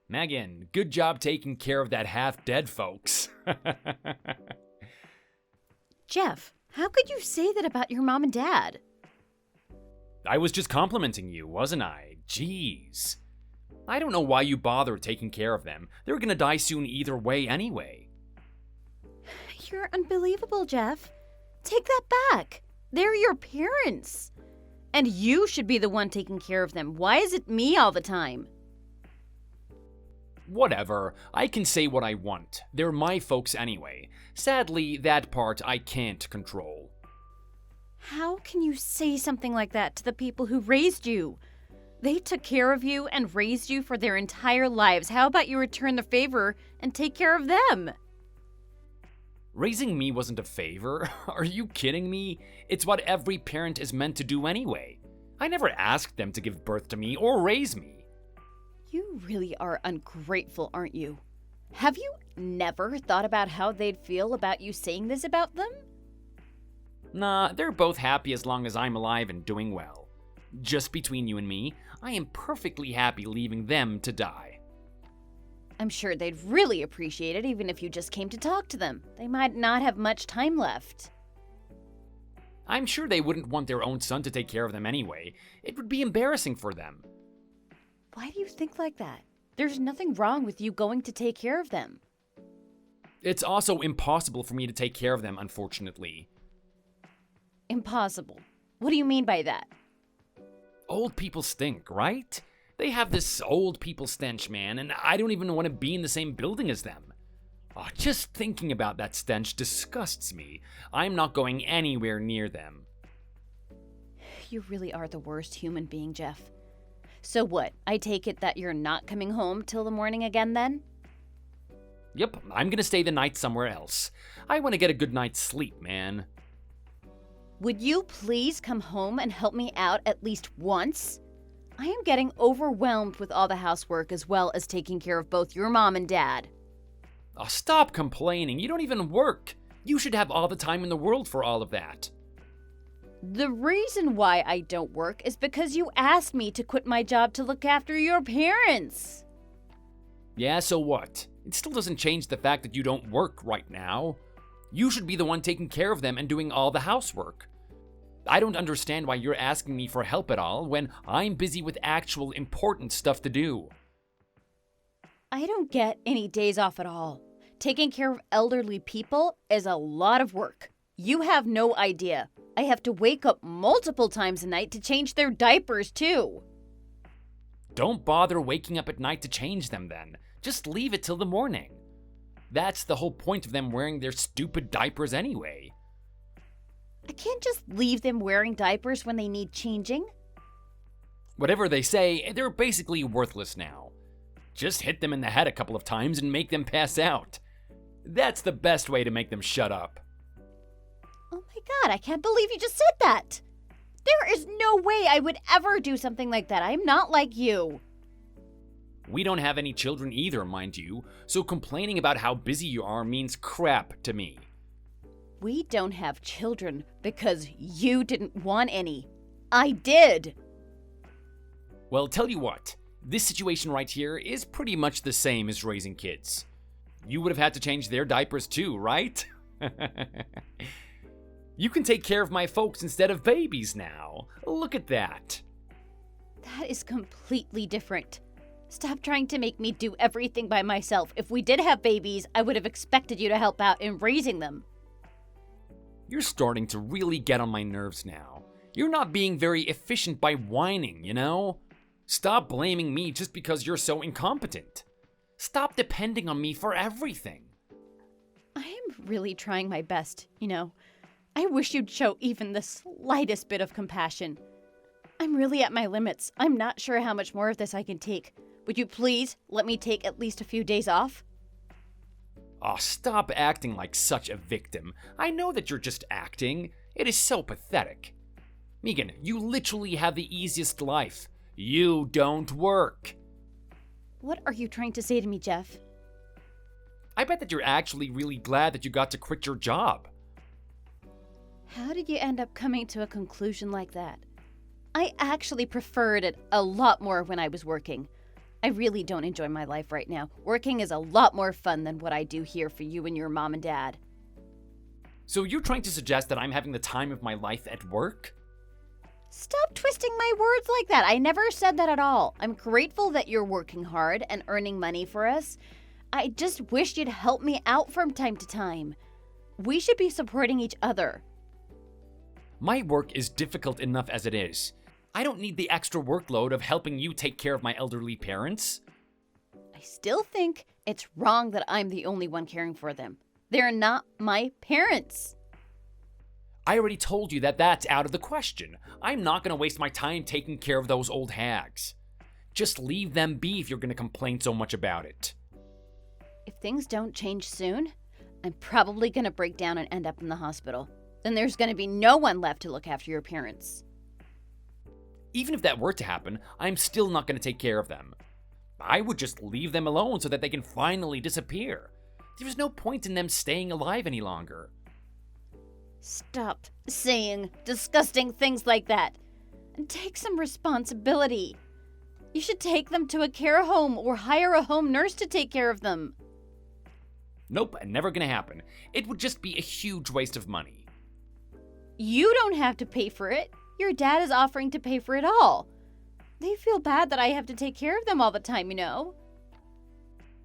Megan, good job taking care of that half-dead folks. Jeff, how could you say that about your mom and dad? I was just complimenting you, wasn't I? Jeez. I don't know why you bother taking care of them. They're gonna die soon either way anyway. You're unbelievable, Jeff. Take that back. They're your parents. And you should be the one taking care of them. Why is it me all the time? Whatever. I can say what I want. They're my folks anyway. Sadly, that part I can't control. How can you say something like that to the people who raised you? They took care of you and raised you for their entire lives. How about you return the favor and take care of them? Raising me wasn't a favor. Are you kidding me? It's what every parent is meant to do anyway. I never asked them to give birth to me or raise me. You really are ungrateful, aren't you? Have you never thought about how they'd feel about you saying this about them? Nah, they're both happy as long as I'm alive and doing well. Just between you and me, I am perfectly happy leaving them to die. I'm sure they'd really appreciate it even if you just came to talk to them. They might not have much time left. I'm sure they wouldn't want their own son to take care of them anyway. It would be embarrassing for them. Why do you think like that? There's nothing wrong with you going to take care of them. It's also impossible for me to take care of them, unfortunately. Impossible. What do you mean by that? Old people stink, right? They have this old people stench, man, and I don't even want to be in the same building as them. Oh, just thinking about that stench disgusts me. I'm not going anywhere near them. You really are the worst human being, Jeff. So what? I take it that you're not coming home till the morning again then? Yep, I'm gonna stay the night somewhere else. I want to get a good night's sleep, man. Would you please come home and help me out at least once? I am getting overwhelmed with all the housework as well as taking care of both your mom and dad. Oh, stop complaining. You don't even work. You should have all the time in the world for all of that. The reason why I don't work is because you asked me to quit my job to look after your parents. Yeah, so what? It still doesn't change the fact that you don't work right now. You should be the one taking care of them and doing all the housework. I don't understand why you're asking me for help at all when I'm busy with actual important stuff to do. I don't get any days off at all. Taking care of elderly people is a lot of work. You have no idea. I have to wake up multiple times a night to change their diapers too. Don't bother waking up at night to change them then. Just leave it till the morning. That's the whole point of them wearing their stupid diapers anyway. I can't just leave them wearing diapers when they need changing. Whatever they say, they're basically worthless now. Just hit them in the head a couple of times and make them pass out. That's the best way to make them shut up. Oh my god, I can't believe you just said that! There is no way I would ever do something like that. I'm not like you. We don't have any children either, mind you, so complaining about how busy you are means crap to me. We don't have children because you didn't want any. I did. Well, tell you what, this situation right here is pretty much the same as raising kids. You would have had to change their diapers too, right? You can take care of my folks instead of babies now. Look at that. That is completely different. Stop trying to make me do everything by myself. If we did have babies, I would have expected you to help out in raising them. You're starting to really get on my nerves now. You're not being very efficient by whining, you know? Stop blaming me just because you're so incompetent. Stop depending on me for everything. I am really trying my best, you know. I wish you'd show even the slightest bit of compassion. I'm really at my limits. I'm not sure how much more of this I can take. Would you please let me take at least a few days off? Oh, stop acting like such a victim. I know that you're just acting. It is so pathetic. Megan, you literally have the easiest life. You don't work. What are you trying to say to me, Jeff? I bet that you're actually really glad that you got to quit your job. How did you end up coming to a conclusion like that? I actually preferred it a lot more when I was working. I really don't enjoy my life right now. Working is a lot more fun than what I do here for you and your mom and dad. So you're trying to suggest that I'm having the time of my life at work? Stop twisting my words like that. I never said that at all. I'm grateful that you're working hard and earning money for us. I just wish you'd help me out from time to time. We should be supporting each other. My work is difficult enough as it is. I don't need the extra workload of helping you take care of my elderly parents. I still think it's wrong that I'm the only one caring for them. They're not my parents. I already told you that that's out of the question. I'm not going to waste my time taking care of those old hags. Just leave them be if you're going to complain so much about it. If things don't change soon, I'm probably going to break down and end up in the hospital. Then there's going to be no one left to look after your parents. Even if that were to happen, I'm still not going to take care of them. I would just leave them alone so that they can finally disappear. There's no point in them staying alive any longer. Stop saying disgusting things like that. And take some responsibility. You should take them to a care home or hire a home nurse to take care of them. Nope, never gonna happen. It would just be a huge waste of money. You don't have to pay for it. Your dad is offering to pay for it all. They feel bad that I have to take care of them all the time, you know.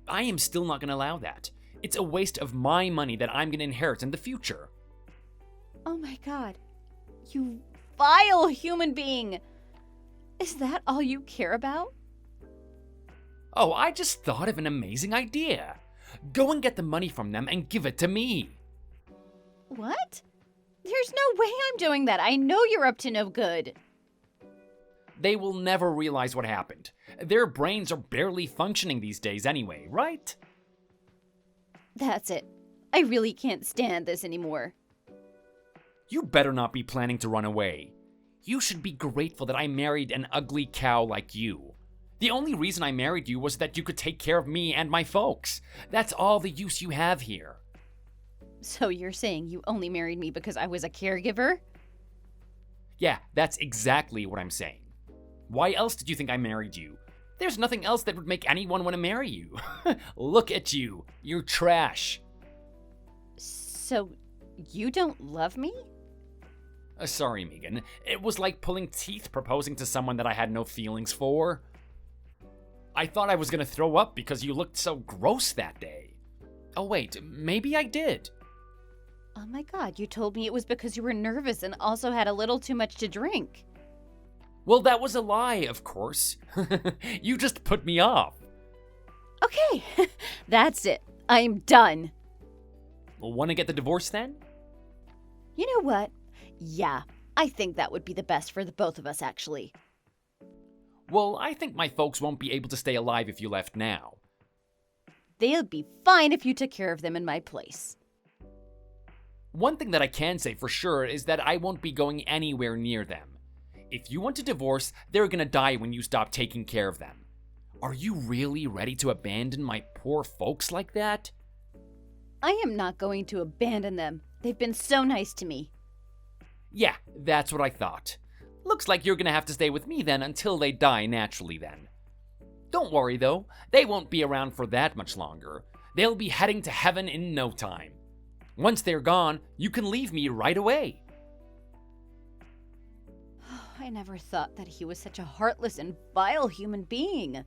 I am still not gonna allow that. It's a waste of my money that I'm gonna inherit in the future. Oh my god. You vile human being. Is that all you care about? Oh, I just thought of an amazing idea. Go and get the money from them and give it to me. What? There's no way I'm doing that. I know you're up to no good. They will never realize what happened. Their brains are barely functioning these days anyway, right? That's it. I really can't stand this anymore. You better not be planning to run away. You should be grateful that I married an ugly cow like you. The only reason I married you was that you could take care of me and my folks. That's all the use you have here. So you're saying you only married me because I was a caregiver? Yeah, that's exactly what I'm saying. Why else did you think I married you? There's nothing else that would make anyone want to marry you. Look at you. You're trash. So you don't love me? Sorry, Megan. It was like pulling teeth proposing to someone that I had no feelings for. I thought I was gonna throw up because you looked so gross that day. Oh wait, maybe I did. Oh my god, you told me it was because you were nervous and also had a little too much to drink. Well, that was a lie, of course. You just put me off. Okay, that's it. I'm done. Well, wanna get the divorce then? You know what? Yeah, I think that would be the best for the both of us, actually. Well, I think my folks won't be able to stay alive if you left now. They'll be fine if you took care of them in my place. One thing that I can say for sure is that I won't be going anywhere near them. If you want a divorce, they're gonna die when you stop taking care of them. Are you really ready to abandon my poor folks like that? I am not going to abandon them. They've been so nice to me. Yeah, that's what I thought. Looks like you're gonna have to stay with me then until they die naturally then. Don't worry though, they won't be around for that much longer. They'll be heading to heaven in no time. Once they're gone, you can leave me right away. I never thought that he was such a heartless and vile human being.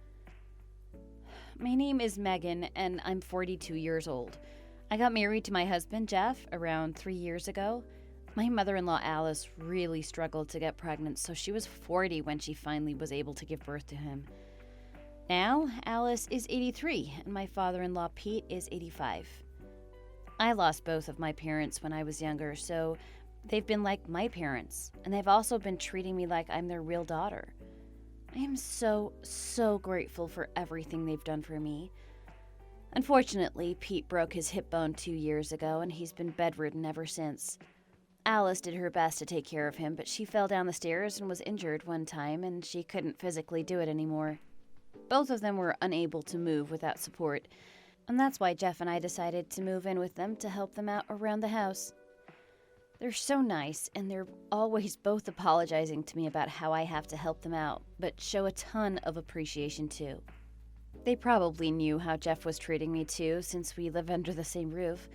My name is Megan, and I'm 42 years old. I got married to my husband, Jeff, around 3 years ago. My mother-in-law, Alice, really struggled to get pregnant, so she was 40 when she finally was able to give birth to him. Now, Alice is 83, and my father-in-law, Pete, is 85. I lost both of my parents when I was younger, so they've been like my parents, and they've also been treating me like I'm their real daughter. I am so, so grateful for everything they've done for me. Unfortunately, Pete broke his hip bone 2 years ago, and he's been bedridden ever since. Alice did her best to take care of him, but she fell down the stairs and was injured one time, and she couldn't physically do it anymore. Both of them were unable to move without support, and that's why Jeff and I decided to move in with them to help them out around the house. They're so nice, and they're always both apologizing to me about how I have to help them out, but show a ton of appreciation too. They probably knew how Jeff was treating me too, since we live under the same roof.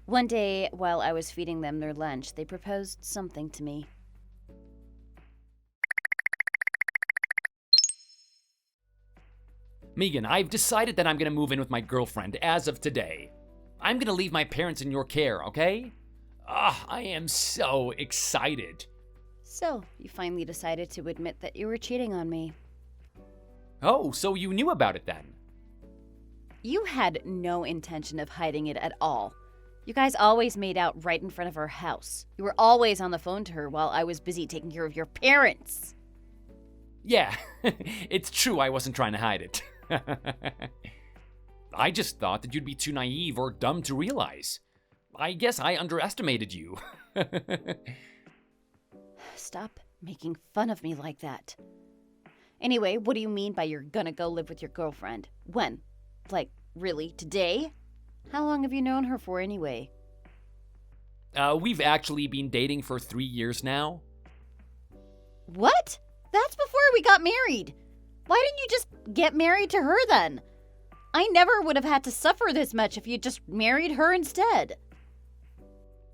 One day, while I was feeding them their lunch, they proposed something to me. Megan, I've decided that I'm gonna move in with my girlfriend as of today. I'm gonna leave my parents in your care, okay? I am so excited. So, you finally decided to admit that you were cheating on me. Oh, so you knew about it then? You had no intention of hiding it at all. You guys always made out right in front of our house. You were always on the phone to her while I was busy taking care of your parents. Yeah, it's true I wasn't trying to hide it. I just thought that you'd be too naive or dumb to realize. I guess I underestimated you. Stop making fun of me like that. Anyway, what do you mean by you're gonna go live with your girlfriend? When? Like, really, today? How long have you known her for anyway? We've actually been dating for 3 years now. What? That's before we got married. Why didn't you just get married to her then? I never would have had to suffer this much if you just married her instead.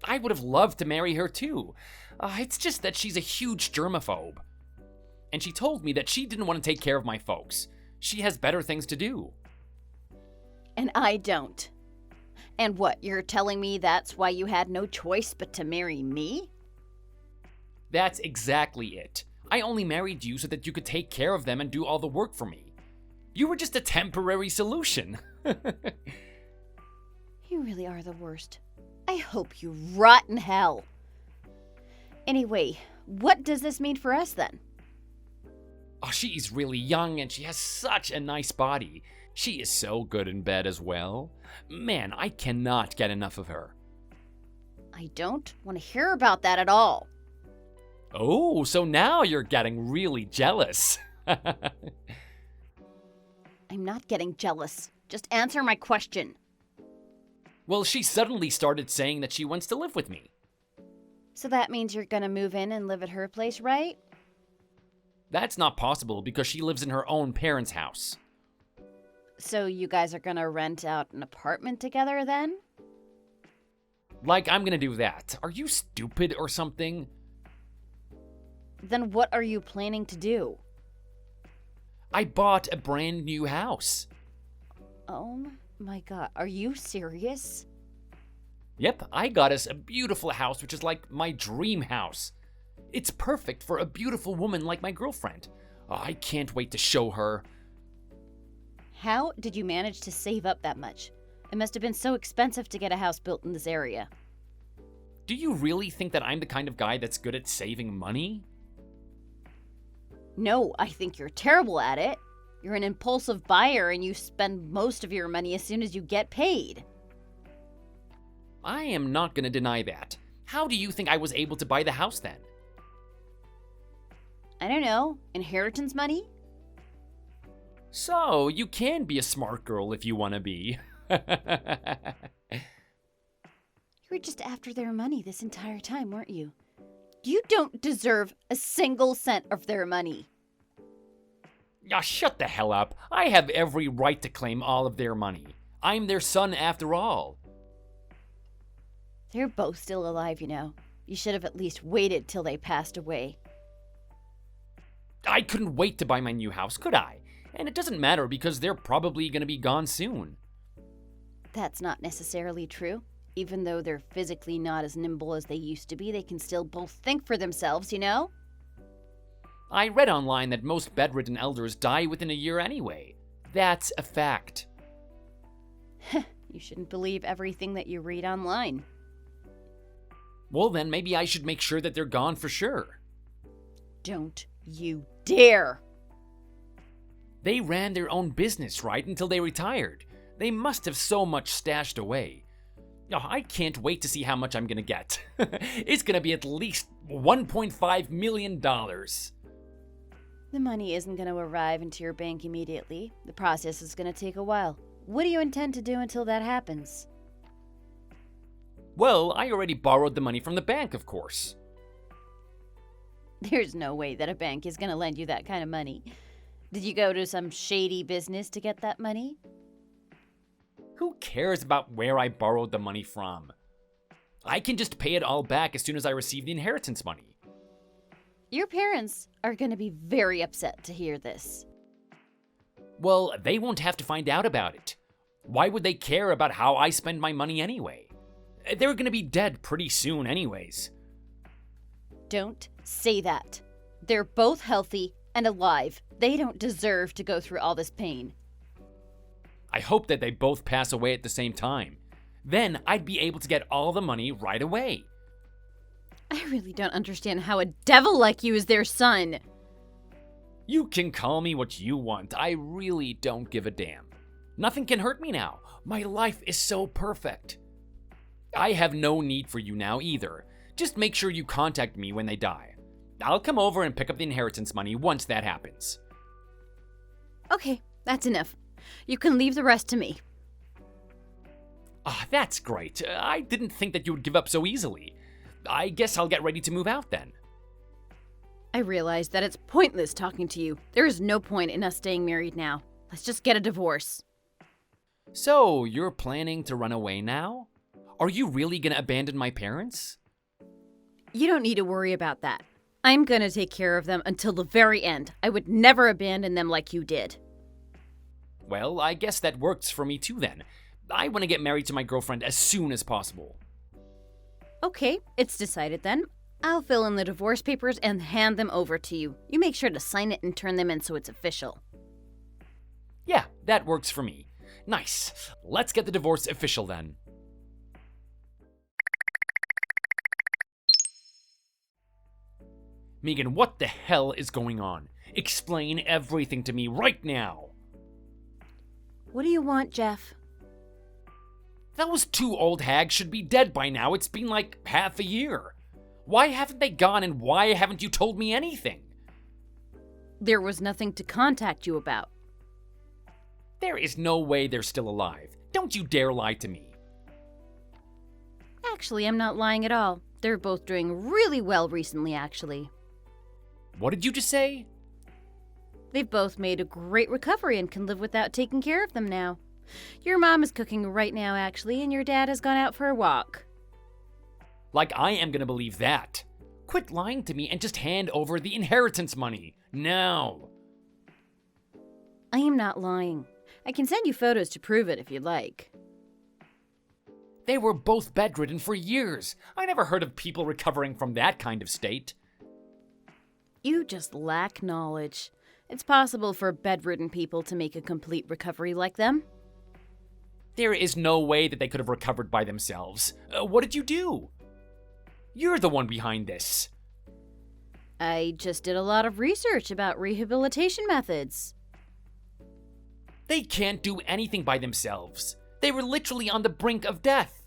I would have loved to marry her too. It's just that she's a huge germaphobe. And she told me that she didn't want to take care of my folks. She has better things to do. And I don't. And what, you're telling me that's why you had no choice but to marry me? That's exactly it. I only married you so that you could take care of them and do all the work for me. You were just a temporary solution. You really are the worst. I hope you rot in hell. Anyway, what does this mean for us then? Oh, she's really young and she has such a nice body. She is so good in bed as well. Man, I cannot get enough of her. I don't want to hear about that at all. Oh, so now you're getting really jealous. I'm not getting jealous. Just answer my question. Well, she suddenly started saying that she wants to live with me. So that means you're gonna move in and live at her place, right? That's not possible because she lives in her own parents' house. So you guys are gonna rent out an apartment together then? Like, I'm gonna do that. Are you stupid or something? Then what are you planning to do? I bought a brand new house. Oh my god, are you serious? Yep, I got us a beautiful house, which is like my dream house. It's perfect for a beautiful woman like my girlfriend. Oh, I can't wait to show her. How did you manage to save up that much? It must have been so expensive to get a house built in this area. Do you really think that I'm the kind of guy that's good at saving money? No, I think you're terrible at it. You're an impulsive buyer and you spend most of your money as soon as you get paid. I am not going to deny that. How do you think I was able to buy the house then? I don't know, inheritance money? So, you can be a smart girl if you want to be. You were just after their money this entire time, weren't you? You don't deserve a single cent of their money. Ah, shut the hell up. I have every right to claim all of their money. I'm their son after all. They're both still alive, you know. You should have at least waited till they passed away. I couldn't wait to buy my new house, could I? And it doesn't matter because they're probably going to be gone soon. That's not necessarily true. Even though they're physically not as nimble as they used to be, they can still both think for themselves, you know? I read online that most bedridden elders die within a year anyway. That's a fact. You shouldn't believe everything that you read online. Well, then maybe I should make sure that they're gone for sure. Don't you dare! They ran their own business, right, until they retired. They must have so much stashed away. Oh, I can't wait to see how much I'm gonna get. It's gonna be at least $1.5 million. The money isn't going to arrive into your bank immediately. The process is going to take a while. What do you intend to do until that happens? Well, I already borrowed the money from the bank, of course. There's no way that a bank is going to lend you that kind of money. Did you go to some shady business to get that money? Who cares about where I borrowed the money from? I can just pay it all back as soon as I receive the inheritance money. Your parents are going to be very upset to hear this. Well, they won't have to find out about it. Why would they care about how I spend my money anyway? They're gonna be dead pretty soon anyways. Don't say that. They're both healthy and alive. They don't deserve to go through all this pain. I hope that they both pass away at the same time. Then I'd be able to get all the money right away. I really don't understand how a devil like you is their son. You can call me what you want. I really don't give a damn. Nothing can hurt me now. My life is so perfect. I have no need for you now either. Just make sure you contact me when they die. I'll come over and pick up the inheritance money once that happens. Okay, that's enough. You can leave the rest to me. Ah, that's great. I didn't think that you would give up so easily. I guess I'll get ready to move out then. I realize that it's pointless talking to you. There is no point in us staying married now. Let's just get a divorce. So, you're planning to run away now? Are you really gonna abandon my parents? You don't need to worry about that. I'm gonna take care of them until the very end. I would never abandon them like you did. Well, I guess that works for me too then. I want to get married to my girlfriend as soon as possible. Okay, it's decided then. I'll fill in the divorce papers and hand them over to you. You make sure to sign it and turn them in so it's official. Yeah, that works for me. Nice. Let's get the divorce official then. Megan, what the hell is going on? Explain everything to me right now. What do you want, Jeff? Those two old hags should be dead by now. It's been like half a year. Why haven't they gone and why haven't you told me anything? There was nothing to contact you about. There is no way they're still alive. Don't you dare lie to me. Actually, I'm not lying at all. They're both doing really well recently, actually. What did you just say? They've both made a great recovery and can live without taking care of them now. Your mom is cooking right now, actually, and your dad has gone out for a walk. Like I am gonna believe that. Quit lying to me and just hand over the inheritance money. Now. I am not lying. I can send you photos to prove it if you'd like. They were both bedridden for years. I never heard of people recovering from that kind of state. You just lack knowledge. It's possible for bedridden people to make a complete recovery like them. There is no way that they could have recovered by themselves. What did you do? You're the one behind this. I just did a lot of research about rehabilitation methods. They can't do anything by themselves. They were literally on the brink of death.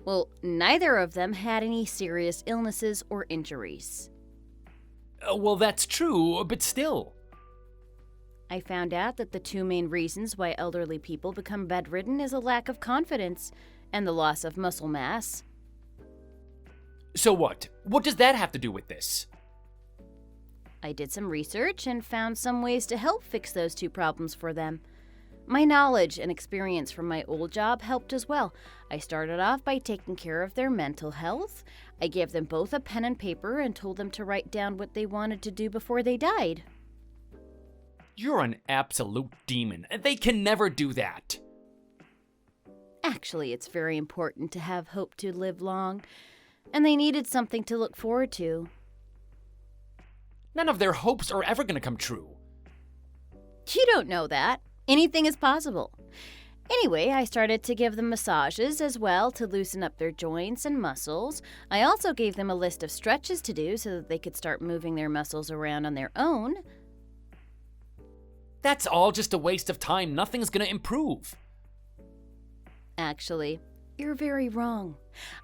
Well, neither of them had any serious illnesses or injuries. Well, that's true, but still. I found out that the two main reasons why elderly people become bedridden is a lack of confidence and the loss of muscle mass. So what? What does that have to do with this? I did some research and found some ways to help fix those two problems for them. My knowledge and experience from my old job helped as well. I started off by taking care of their mental health. I gave them both a pen and paper and told them to write down what they wanted to do before they died. You're an absolute demon. They can never do that. Actually, it's very important to have hope to live long, and they needed something to look forward to. None of their hopes are ever going to come true. You don't know that. Anything is possible. Anyway, I started to give them massages as well to loosen up their joints and muscles. I also gave them a list of stretches to do so that they could start moving their muscles around on their own. That's all just a waste of time. Nothing's going to improve. Actually, you're very wrong.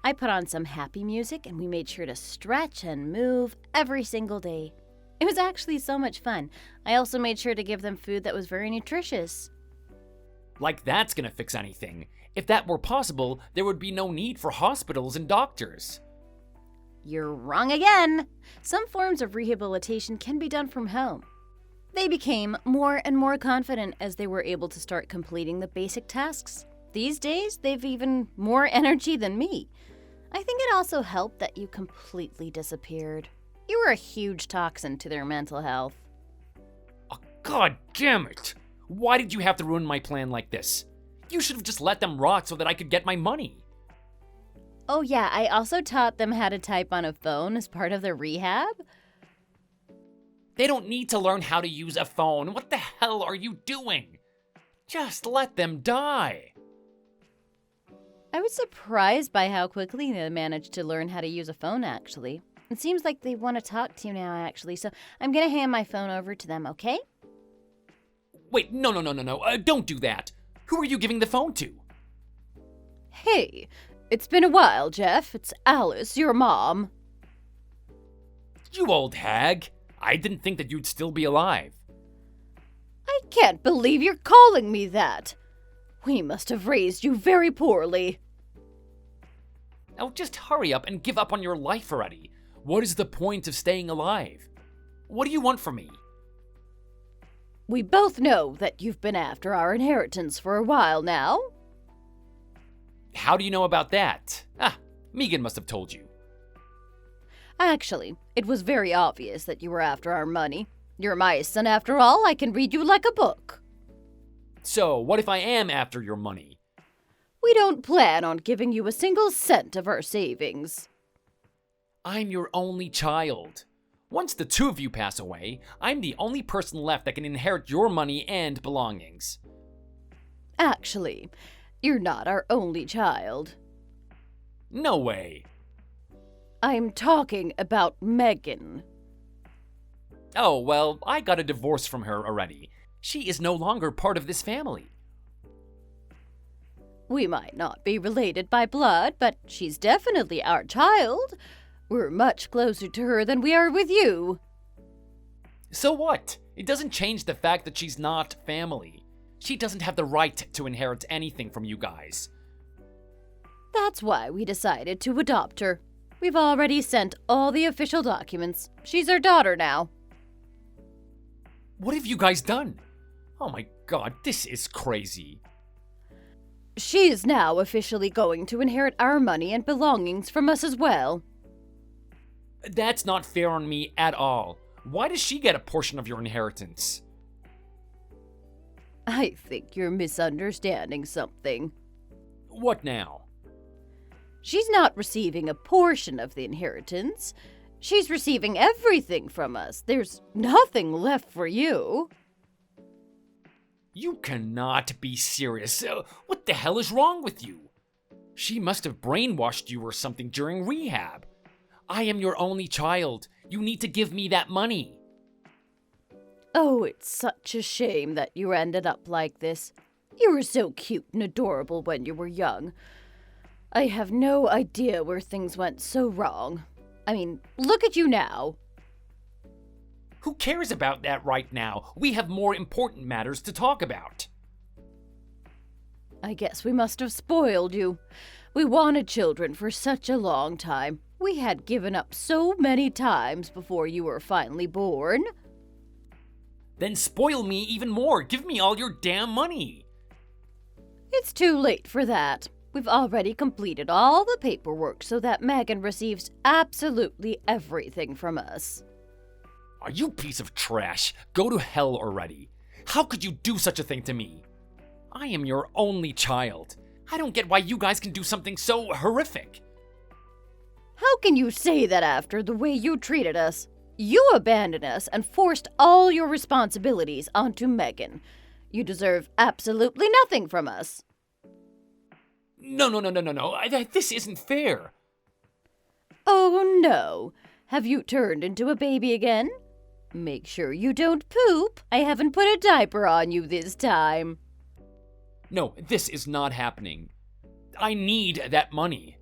I put on some happy music and we made sure to stretch and move every single day. It was actually so much fun. I also made sure to give them food that was very nutritious. Like that's gonna fix anything. If that were possible, there would be no need for hospitals and doctors. You're wrong again. Some forms of rehabilitation can be done from home. They became more and more confident as they were able to start completing the basic tasks. These days, they've even more energy than me. I think it also helped that you completely disappeared. You were a huge toxin to their mental health. Oh, God damn it! Why did you have to ruin my plan like this? You should have just let them rot so that I could get my money. Oh yeah, I also taught them how to type on a phone as part of their rehab. They don't need to learn how to use a phone. What the hell are you doing? Just let them die. I was surprised by how quickly they managed to learn how to use a phone, actually. It seems like they want to talk to you now, actually, so I'm gonna hand my phone over to them, okay? Wait, no, don't do that. Who are you giving the phone to? Hey, it's been a while, Jeff. It's Alice, your mom. You old hag. I didn't think that you'd still be alive. I can't believe you're calling me that. We must have raised you very poorly. Now just hurry up and give up on your life already. What is the point of staying alive? What do you want from me? We both know that you've been after our inheritance for a while now. How do you know about that? Megan must have told you. Actually, it was very obvious that you were after our money. You're my son after all. I can read you like a book. So, what if I am after your money? We don't plan on giving you a single cent of our savings. I'm your only child. Once the two of you pass away, I'm the only person left that can inherit your money and belongings. Actually, you're not our only child. No way. I'm talking about Megan. Oh, well, I got a divorce from her already. She is no longer part of this family. We might not be related by blood, but she's definitely our child. We're much closer to her than we are with you. So what? It doesn't change the fact that she's not family. She doesn't have the right to inherit anything from you guys. That's why we decided to adopt her. We've already sent all the official documents. She's our daughter now. What have you guys done? Oh my god, this is crazy. She is now officially going to inherit our money and belongings from us as well. That's not fair on me at all. Why does she get a portion of your inheritance? I think you're misunderstanding something. What now? She's not receiving a portion of the inheritance. She's receiving everything from us. There's nothing left for you. You cannot be serious. What the hell is wrong with you? She must have brainwashed you or something during rehab. I am your only child. You need to give me that money. Oh, it's such a shame that you ended up like this. You were so cute and adorable when you were young. I have no idea where things went so wrong. I mean, look at you now. Who cares about that right now? We have more important matters to talk about. I guess we must have spoiled you. We wanted children for such a long time. We had given up so many times before you were finally born. Then spoil me even more. Give me all your damn money. It's too late for that. We've already completed all the paperwork so that Megan receives absolutely everything from us. Are you a piece of trash? Go to hell already. How could you do such a thing to me? I am your only child. I don't get why you guys can do something so horrific. How can you say that after the way you treated us? You abandoned us and forced all your responsibilities onto Megan. You deserve absolutely nothing from us. No. This isn't fair. Oh no. Have you turned into a baby again? Make sure you don't poop. I haven't put a diaper on you this time. No, this is not happening. I need that money.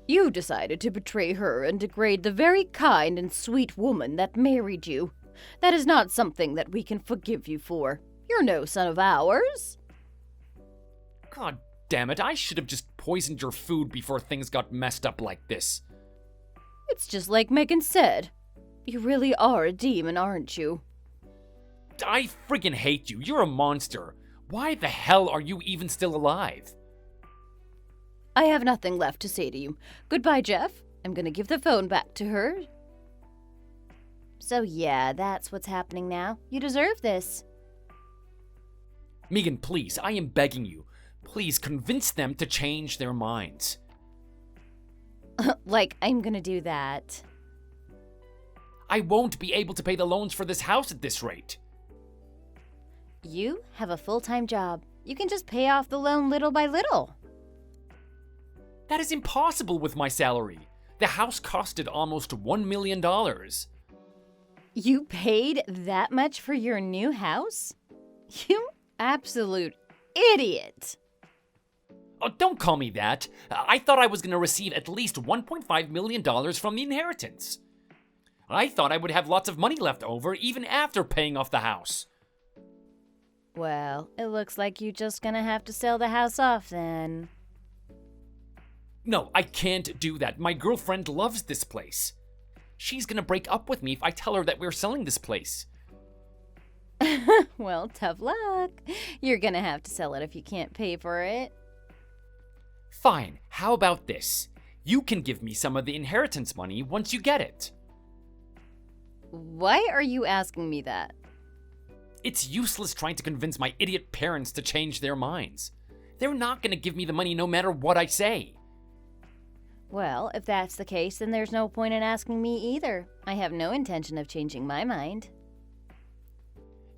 You decided to betray her and degrade the very kind and sweet woman that married you. That is not something that we can forgive you for. You're no son of ours. God damn it, I should have just poisoned your food before things got messed up like this. It's just like Megan said. You really are a demon, aren't you? I friggin' hate you. You're a monster. Why the hell are you even still alive? I have nothing left to say to you. Goodbye, Jeff. I'm gonna give the phone back to her. So yeah, that's what's happening now. You deserve this. Megan, please, I am begging you. Please convince them to change their minds. Like I'm gonna do that. I won't be able to pay the loans for this house at this rate. You have a full-time job. You can just pay off the loan little by little. That is impossible with my salary. The house costed almost $1 million. You paid that much for your new house? You absolute idiot. Oh, don't call me that. I thought I was going to receive at least $1.5 million from the inheritance. I thought I would have lots of money left over even after paying off the house. Well, it looks like you're just gonna have to sell the house off then. No, I can't do that. My girlfriend loves this place. She's gonna break up with me if I tell her that we're selling this place. Well, tough luck. You're gonna have to sell it if you can't pay for it. Fine, how about this? You can give me some of the inheritance money once you get it. Why are you asking me that? It's useless trying to convince my idiot parents to change their minds. They're not gonna give me the money no matter what I say. Well, if that's the case, then there's no point in asking me either. I have no intention of changing my mind.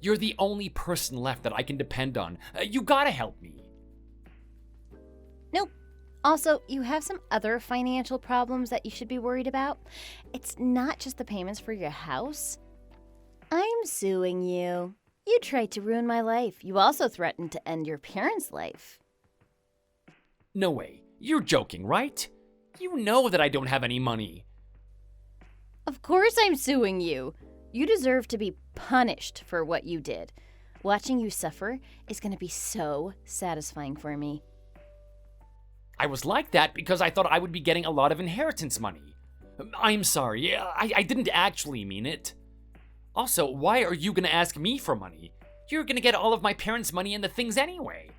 You're the only person left that I can depend on. You gotta help me. Nope. Also, you have some other financial problems that you should be worried about. It's not just the payments for your house. I'm suing you. You tried to ruin my life. You also threatened to end your parents' life. No way. You're joking, right? You know that I don't have any money. Of course I'm suing you. You deserve to be punished for what you did. Watching you suffer is going to be so satisfying for me. I was like that because I thought I would be getting a lot of inheritance money. I'm sorry. I didn't actually mean it. Also, why are you gonna ask me for money? You're gonna get all of my parents' money and the things anyway.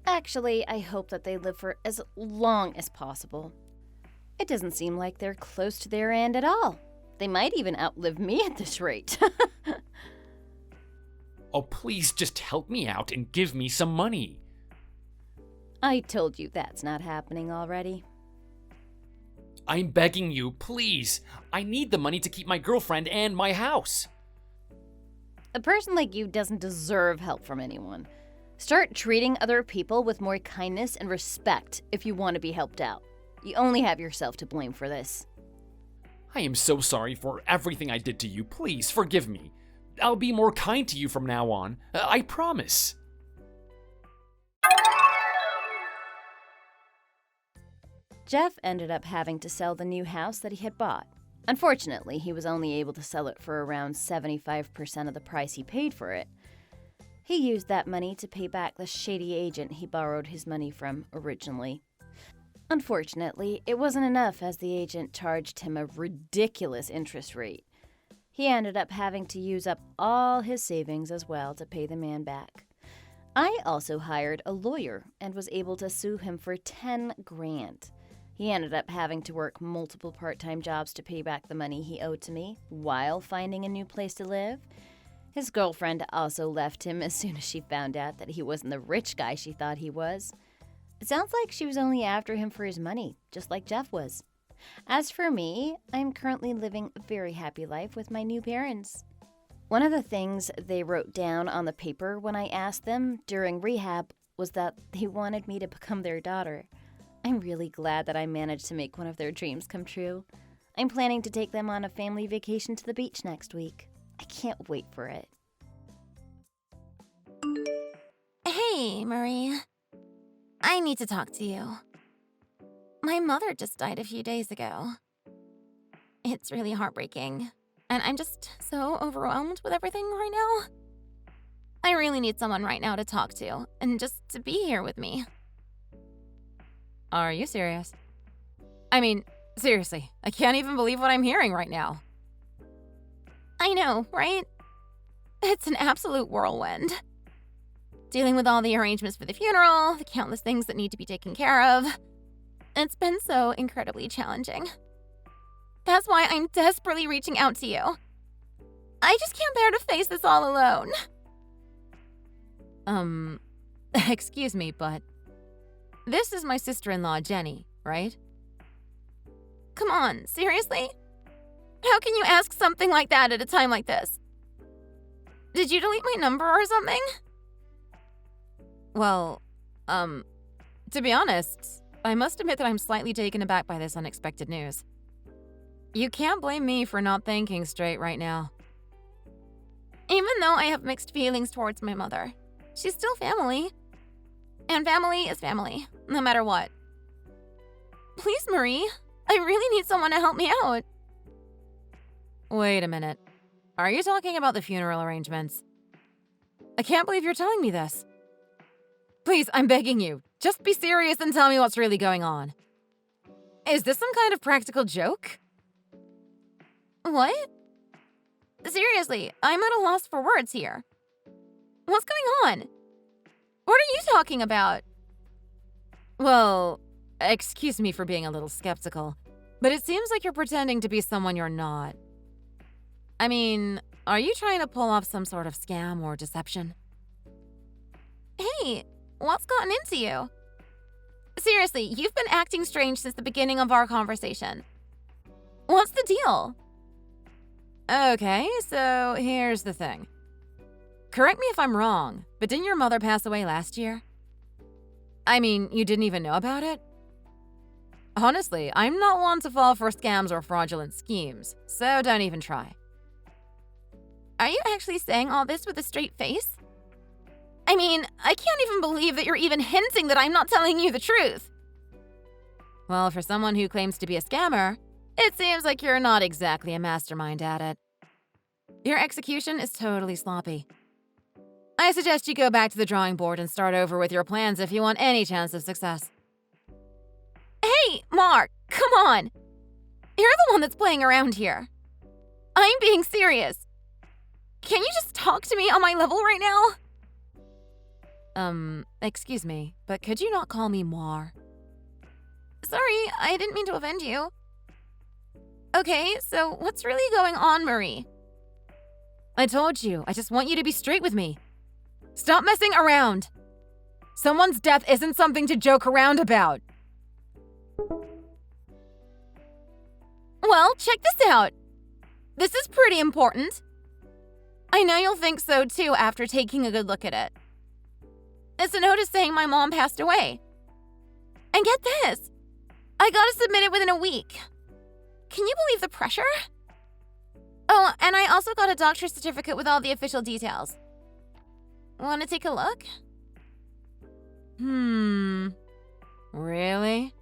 Actually, I hope that they live for as long as possible. It doesn't seem like they're close to their end at all. They might even outlive me at this rate. Oh, please just help me out and give me some money. I told you that's not happening already. I'm begging you, please. I need the money to keep my girlfriend and my house. A person like you doesn't deserve help from anyone. Start treating other people with more kindness and respect if you want to be helped out. You only have yourself to blame for this. I am so sorry for everything I did to you. Please forgive me. I'll be more kind to you from now on. I promise. Jeff ended up having to sell the new house that he had bought. Unfortunately, he was only able to sell it for around 75% of the price he paid for it. He used that money to pay back the shady agent he borrowed his money from originally. Unfortunately, it wasn't enough as the agent charged him a ridiculous interest rate. He ended up having to use up all his savings as well to pay the man back. I also hired a lawyer and was able to sue him for $10,000. He ended up having to work multiple part-time jobs to pay back the money he owed to me while finding a new place to live. His girlfriend also left him as soon as she found out that he wasn't the rich guy she thought he was. It sounds like she was only after him for his money, just like Jeff was. As for me, I'm currently living a very happy life with my new parents. One of the things they wrote down on the paper when I asked them during rehab was that they wanted me to become their daughter. I'm really glad that I managed to make one of their dreams come true. I'm planning to take them on a family vacation to the beach next week. I can't wait for it. Hey, Marie. I need to talk to you. My mother just died a few days ago. It's really heartbreaking, and I'm just so overwhelmed with everything right now. I really need someone right now to talk to, and just to be here with me. Are you serious? I mean, seriously, I can't even believe what I'm hearing right now. I know, right? It's an absolute whirlwind. Dealing with all the arrangements for the funeral, the countless things that need to be taken care of. It's been so incredibly challenging. That's why I'm desperately reaching out to you. I just can't bear to face this all alone. Excuse me, but this is my sister-in-law, Jenny, right? Come on, seriously? How can you ask something like that at a time like this? Did you delete my number or something? Well, to be honest, I must admit that I'm slightly taken aback by this unexpected news. You can't blame me for not thinking straight right now. Even though I have mixed feelings towards my mother, she's still family. And family is family, no matter what. Please, Marie, I really need someone to help me out. Wait a minute. Are you talking about the funeral arrangements? I can't believe you're telling me this. Please, I'm begging you, just be serious and tell me what's really going on. Is this some kind of practical joke? What? Seriously, I'm at a loss for words here. What's going on? What are you talking about? Well, excuse me for being a little skeptical, but it seems like you're pretending to be someone you're not. I mean, are you trying to pull off some sort of scam or deception? Hey, what's gotten into you? Seriously, you've been acting strange since the beginning of our conversation. What's the deal? Okay, so here's the thing. Correct me if I'm wrong, but didn't your mother pass away last year? I mean, you didn't even know about it? Honestly, I'm not one to fall for scams or fraudulent schemes, so don't even try. Are you actually saying all this with a straight face? I mean, I can't even believe that you're even hinting that I'm not telling you the truth. Well, for someone who claims to be a scammer, it seems like you're not exactly a mastermind at it. Your execution is totally sloppy. I suggest you go back to the drawing board and start over with your plans if you want any chance of success. Hey, Mark, come on. You're the one that's playing around here. I'm being serious. Can you just talk to me on my level right now? Excuse me, but could you not call me Mar? Sorry, I didn't mean to offend you. Okay, so what's really going on, Marie? I told you, I just want you to be straight with me. Stop messing around. Someone's death isn't something to joke around about. Well, check this out. This is pretty important. I know you'll think so too after taking a good look at it. It's a notice saying my mom passed away. And get this, I gotta submit it within a week. Can you believe the pressure? Oh, and I also got a doctor's certificate with all the official details. Want to take a look? Really?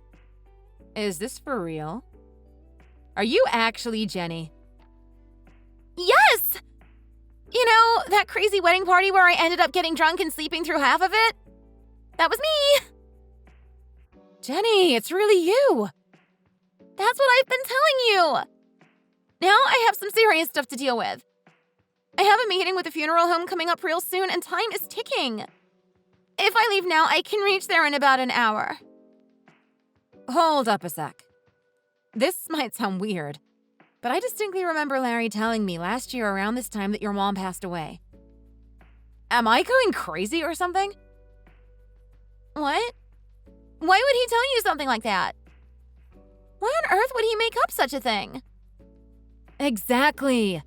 Is this for real? Are you actually Jenny? Yes! You know, that crazy wedding party where I ended up getting drunk and sleeping through half of it? That was me! Jenny, it's really you! That's what I've been telling you! Now I have some serious stuff to deal with. I have a meeting with a funeral home coming up real soon and time is ticking. If I leave now, I can reach there in about an hour. Hold up a sec. This might sound weird, but I distinctly remember Larry telling me last year around this time that your mom passed away. Am I going crazy or something? What? Why would he tell you something like that? Why on earth would he make up such a thing? Exactly.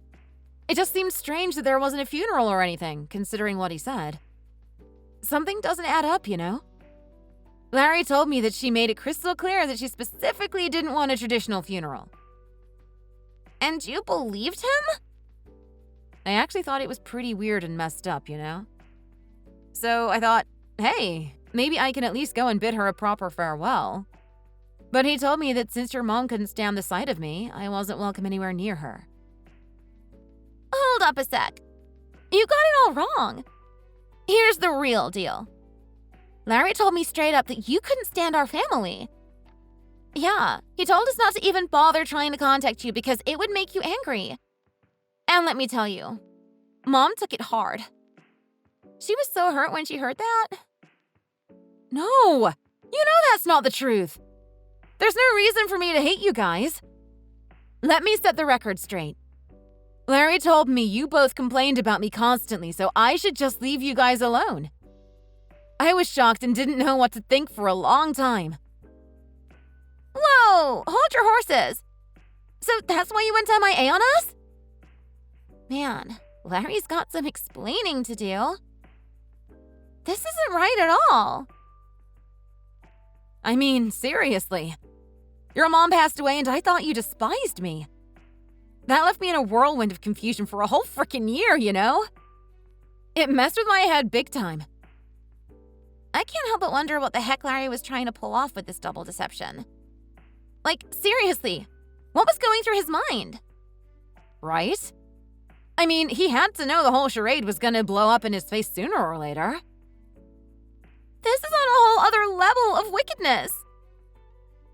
It just seems strange that there wasn't a funeral or anything, considering what he said. Something doesn't add up, you know? Larry told me that she made it crystal clear that she specifically didn't want a traditional funeral. And you believed him? I actually thought it was pretty weird and messed up, you know? So I thought, hey, maybe I can at least go and bid her a proper farewell. But he told me that since your mom couldn't stand the sight of me, I wasn't welcome anywhere near her. Hold up a sec. You got it all wrong. Here's the real deal. Larry told me straight up that you couldn't stand our family. Yeah, he told us not to even bother trying to contact you because it would make you angry. And let me tell you, Mom took it hard. She was so hurt when she heard that. No! You know that's not the truth! There's no reason for me to hate you guys. Let me set the record straight. Larry told me you both complained about me constantly, so I should just leave you guys alone. I was shocked and didn't know what to think for a long time. Whoa! Hold your horses! So that's why you went MIA on us? Man, Larry's got some explaining to do. This isn't right at all. I mean, seriously. Your mom passed away and I thought you despised me. That left me in a whirlwind of confusion for a whole frickin' year, you know? It messed with my head big time. I can't help but wonder what the heck Larry was trying to pull off with this double deception. Like, seriously, what was going through his mind? Right? I mean, he had to know the whole charade was gonna blow up in his face sooner or later. This is on a whole other level of wickedness.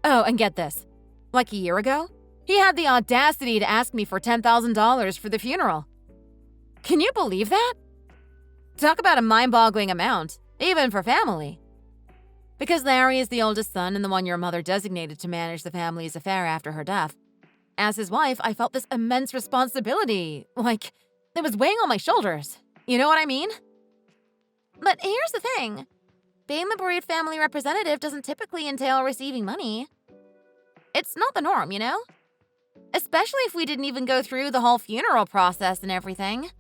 Oh, and get this. Like a year ago, he had the audacity to ask me for $10,000 for the funeral. Can you believe that? Talk about a mind-boggling amount, even for family. Because Larry is the oldest son and the one your mother designated to manage the family's affair after her death. As his wife, I felt this immense responsibility, like it was weighing on my shoulders. You know what I mean? But here's the thing. Being the bereaved family representative doesn't typically entail receiving money. It's not the norm, you know? Especially if we didn't even go through the whole funeral process and everything.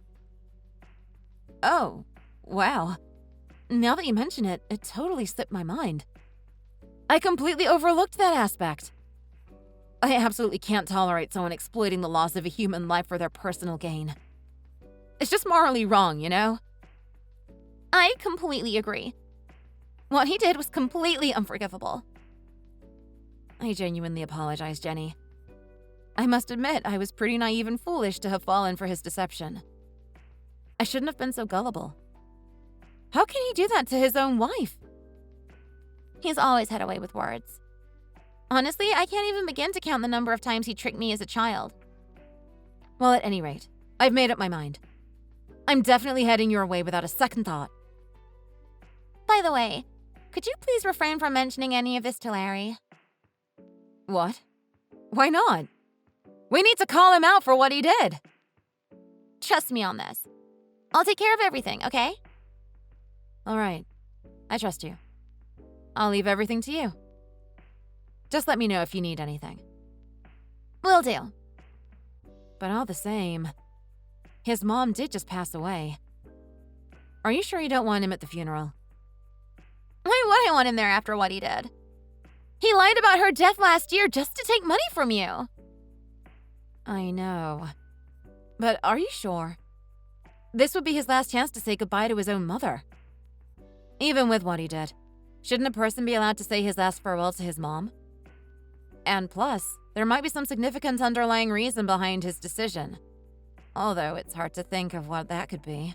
Oh, wow. Now that you mention it, it totally slipped my mind. I completely overlooked that aspect. I absolutely can't tolerate someone exploiting the loss of a human life for their personal gain. It's just morally wrong, you know? I completely agree. What he did was completely unforgivable. I genuinely apologize, Jenny. I must admit, I was pretty naive and foolish to have fallen for his deception. I shouldn't have been so gullible. How can he do that to his own wife? He's always had a way with words. Honestly, I can't even begin to count the number of times he tricked me as a child. Well, at any rate, I've made up my mind. I'm definitely heading your way without a second thought. By the way, could you please refrain from mentioning any of this to Larry? What? Why not? We need to call him out for what he did. Trust me on this. I'll take care of everything, okay? All right. I trust you. I'll leave everything to you. Just let me know if you need anything. Will do. But all the same, his mom did just pass away. Are you sure you don't want him at the funeral? Why would I want him there after what he did? He lied about her death last year just to take money from you. I know. But are you sure? This would be his last chance to say goodbye to his own mother. Even with what he did, shouldn't a person be allowed to say his last farewell to his mom? And plus, there might be some significant underlying reason behind his decision. Although it's hard to think of what that could be.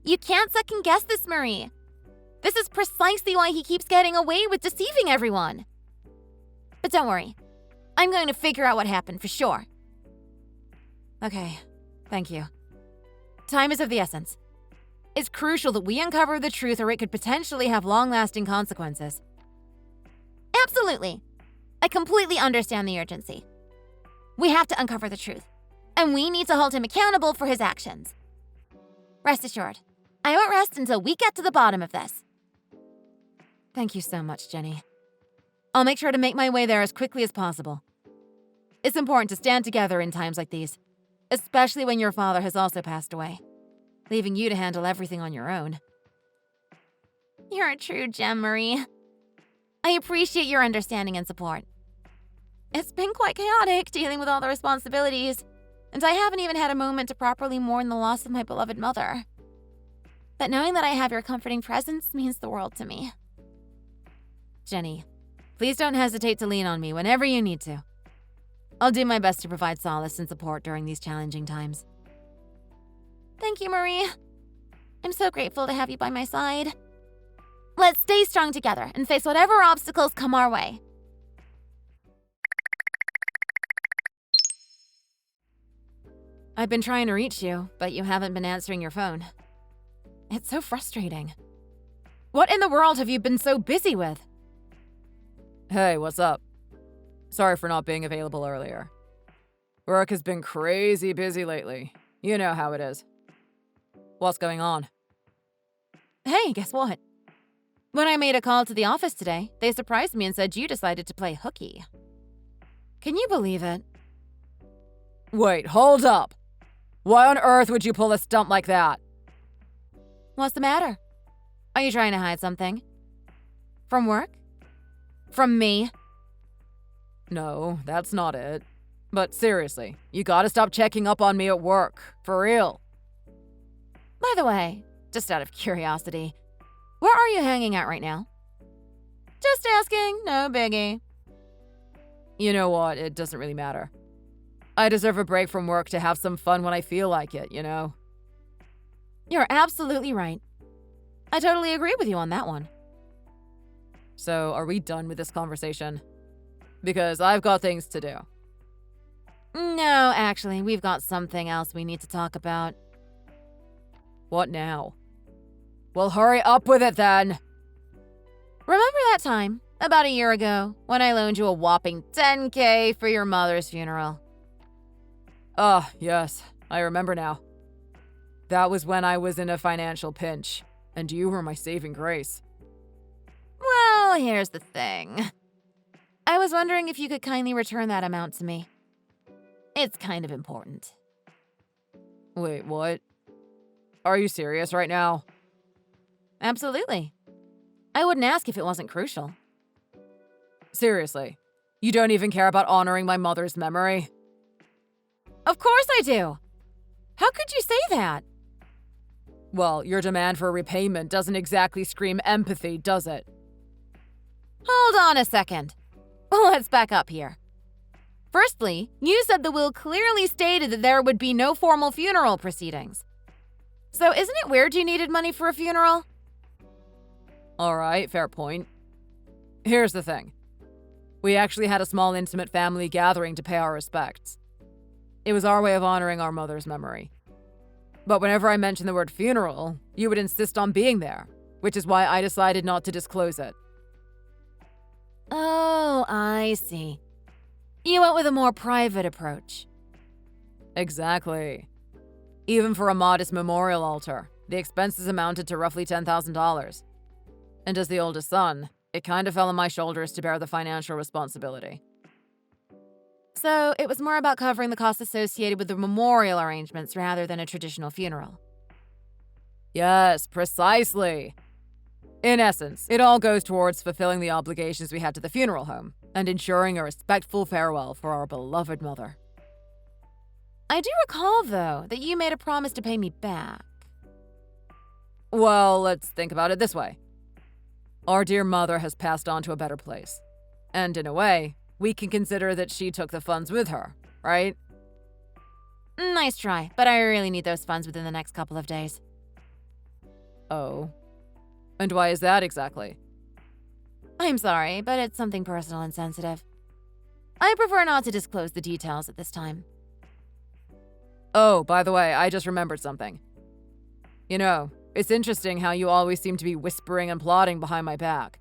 You can't second guess this, Marie. This is precisely why he keeps getting away with deceiving everyone. But don't worry. I'm going to figure out what happened for sure. Okay, thank you. Time is of the essence. It's crucial that we uncover the truth or it could potentially have long-lasting consequences. Absolutely. I completely understand the urgency. We have to uncover the truth, and we need to hold him accountable for his actions. Rest assured, I won't rest until we get to the bottom of this. Thank you so much, Jenny. I'll make sure to make my way there as quickly as possible. It's important to stand together in times like these, especially when your father has also passed away, leaving you to handle everything on your own. You're a true gem, Marie. I appreciate your understanding and support. It's been quite chaotic dealing with all the responsibilities, and I haven't even had a moment to properly mourn the loss of my beloved mother. But knowing that I have your comforting presence means the world to me. Jenny, please don't hesitate to lean on me whenever you need to. I'll do my best to provide solace and support during these challenging times. Thank you, Marie. I'm so grateful to have you by my side. Let's stay strong together and face whatever obstacles come our way. I've been trying to reach you, but you haven't been answering your phone. It's so frustrating. What in the world have you been so busy with? Hey, what's up? Sorry for not being available earlier. Work has been crazy busy lately. You know how it is. What's going on? Hey, guess what? When I made a call to the office today, they surprised me and said you decided to play hooky. Can you believe it? Wait, hold up. Why on earth would you pull a stunt like that? What's the matter? Are you trying to hide something? From work? From me? No, that's not it. But seriously, you gotta stop checking up on me at work. For real. By the way, just out of curiosity, where are you hanging out right now? Just asking, no biggie. You know what, it doesn't really matter. I deserve a break from work to have some fun when I feel like it, you know? You're absolutely right. I totally agree with you on that one. So, are we done with this conversation? Because I've got things to do. No, actually, we've got something else we need to talk about. What now? Well, hurry up with it then! Remember that time, about a year ago, when I loaned you a whopping $10,000 for your mother's funeral? Ah, yes, I remember now. That was when I was in a financial pinch, and you were my saving grace. Well, here's the thing. I was wondering if you could kindly return that amount to me. It's kind of important. Wait, what? Are you serious right now? Absolutely. I wouldn't ask if it wasn't crucial. Seriously, you don't even care about honoring my mother's memory? Of course I do! How could you say that? Well, your demand for repayment doesn't exactly scream empathy, does it? Hold on a second. Let's back up here. Firstly, you said the will clearly stated that there would be no formal funeral proceedings. So isn't it weird you needed money for a funeral? Alright, fair point. Here's the thing. We actually had a small intimate family gathering to pay our respects. It was our way of honoring our mother's memory. But whenever I mentioned the word funeral, you would insist on being there, which is why I decided not to disclose it. Oh, I see. You went with a more private approach. Exactly. Even for a modest memorial altar, the expenses amounted to roughly $10,000. And as the oldest son, it kind of fell on my shoulders to bear the financial responsibility. So it was more about covering the costs associated with the memorial arrangements rather than a traditional funeral. Yes, precisely. In essence, it all goes towards fulfilling the obligations we had to the funeral home and ensuring a respectful farewell for our beloved mother. I do recall, though, that you made a promise to pay me back. Well, let's think about it this way. Our dear mother has passed on to a better place. And in a way, we can consider that she took the funds with her, right? Nice try, but I really need those funds within the next couple of days. Oh. And why is that exactly? I'm sorry, but it's something personal and sensitive. I prefer not to disclose the details at this time. Oh, by the way, I just remembered something. You know, it's interesting how you always seem to be whispering and plotting behind my back.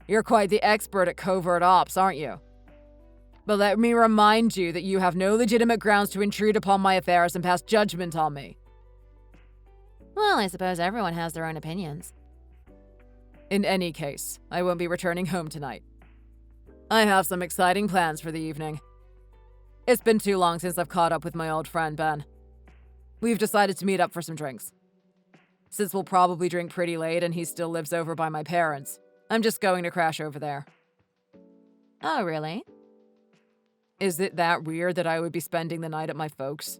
You're quite the expert at covert ops, aren't you? But let me remind you that you have no legitimate grounds to intrude upon my affairs and pass judgment on me. Well, I suppose everyone has their own opinions. In any case, I won't be returning home tonight. I have some exciting plans for the evening. It's been too long since I've caught up with my old friend, Ben. We've decided to meet up for some drinks. Since we'll probably drink pretty late and he still lives over by my parents, I'm just going to crash over there. Oh, really? Is it that weird that I would be spending the night at my folks'?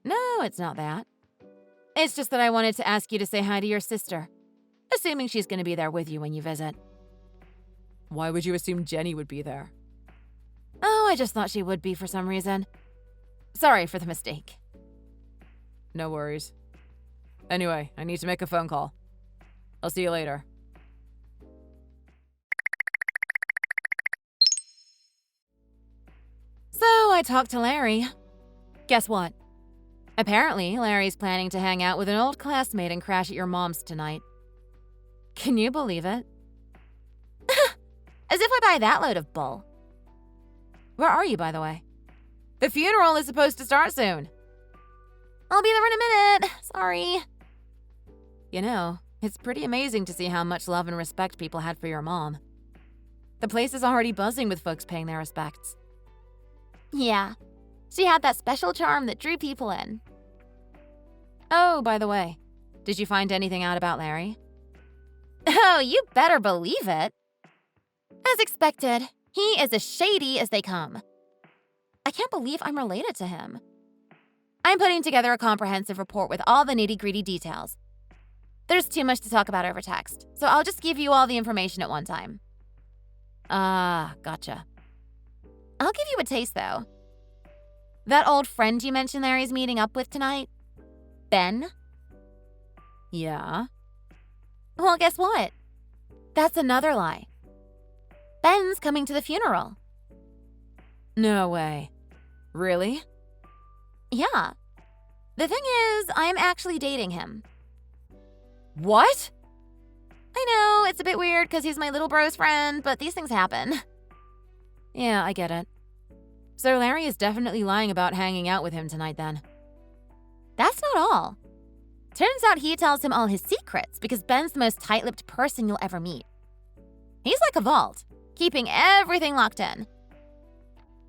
No, it's not that. It's just that I wanted to ask you to say hi to your sister, assuming she's going to be there with you when you visit. Why would you assume Jenny would be there? Oh, I just thought she would be for some reason. Sorry for the mistake. No worries. Anyway, I need to make a phone call. I'll see you later. So I talked to Larry. Guess what? Apparently, Larry's planning to hang out with an old classmate and crash at your mom's tonight. Can you believe it? As if I buy that load of bull. Where are you, by the way? The funeral is supposed to start soon. I'll be there in a minute. Sorry. You know, it's pretty amazing to see how much love and respect people had for your mom. The place is already buzzing with folks paying their respects. Yeah. She had that special charm that drew people in. Oh, by the way, did you find anything out about Larry? Oh, you better believe it. As expected, he is as shady as they come. I can't believe I'm related to him. I'm putting together a comprehensive report with all the nitty-gritty details. There's too much to talk about over text, so I'll just give you all the information at one time. Ah, gotcha. I'll give you a taste, though. That old friend you mentioned Larry's meeting up with tonight? Ben? Yeah? Well, guess what? That's another lie. Ben's coming to the funeral. No way. Really? Yeah. The thing is, I'm actually dating him. What? I know, it's a bit weird because he's my little bro's friend, but these things happen. Yeah, I get it. So Larry is definitely lying about hanging out with him tonight then. That's not all. Turns out he tells him all his secrets because Ben's the most tight-lipped person you'll ever meet. He's like a vault, keeping everything locked in.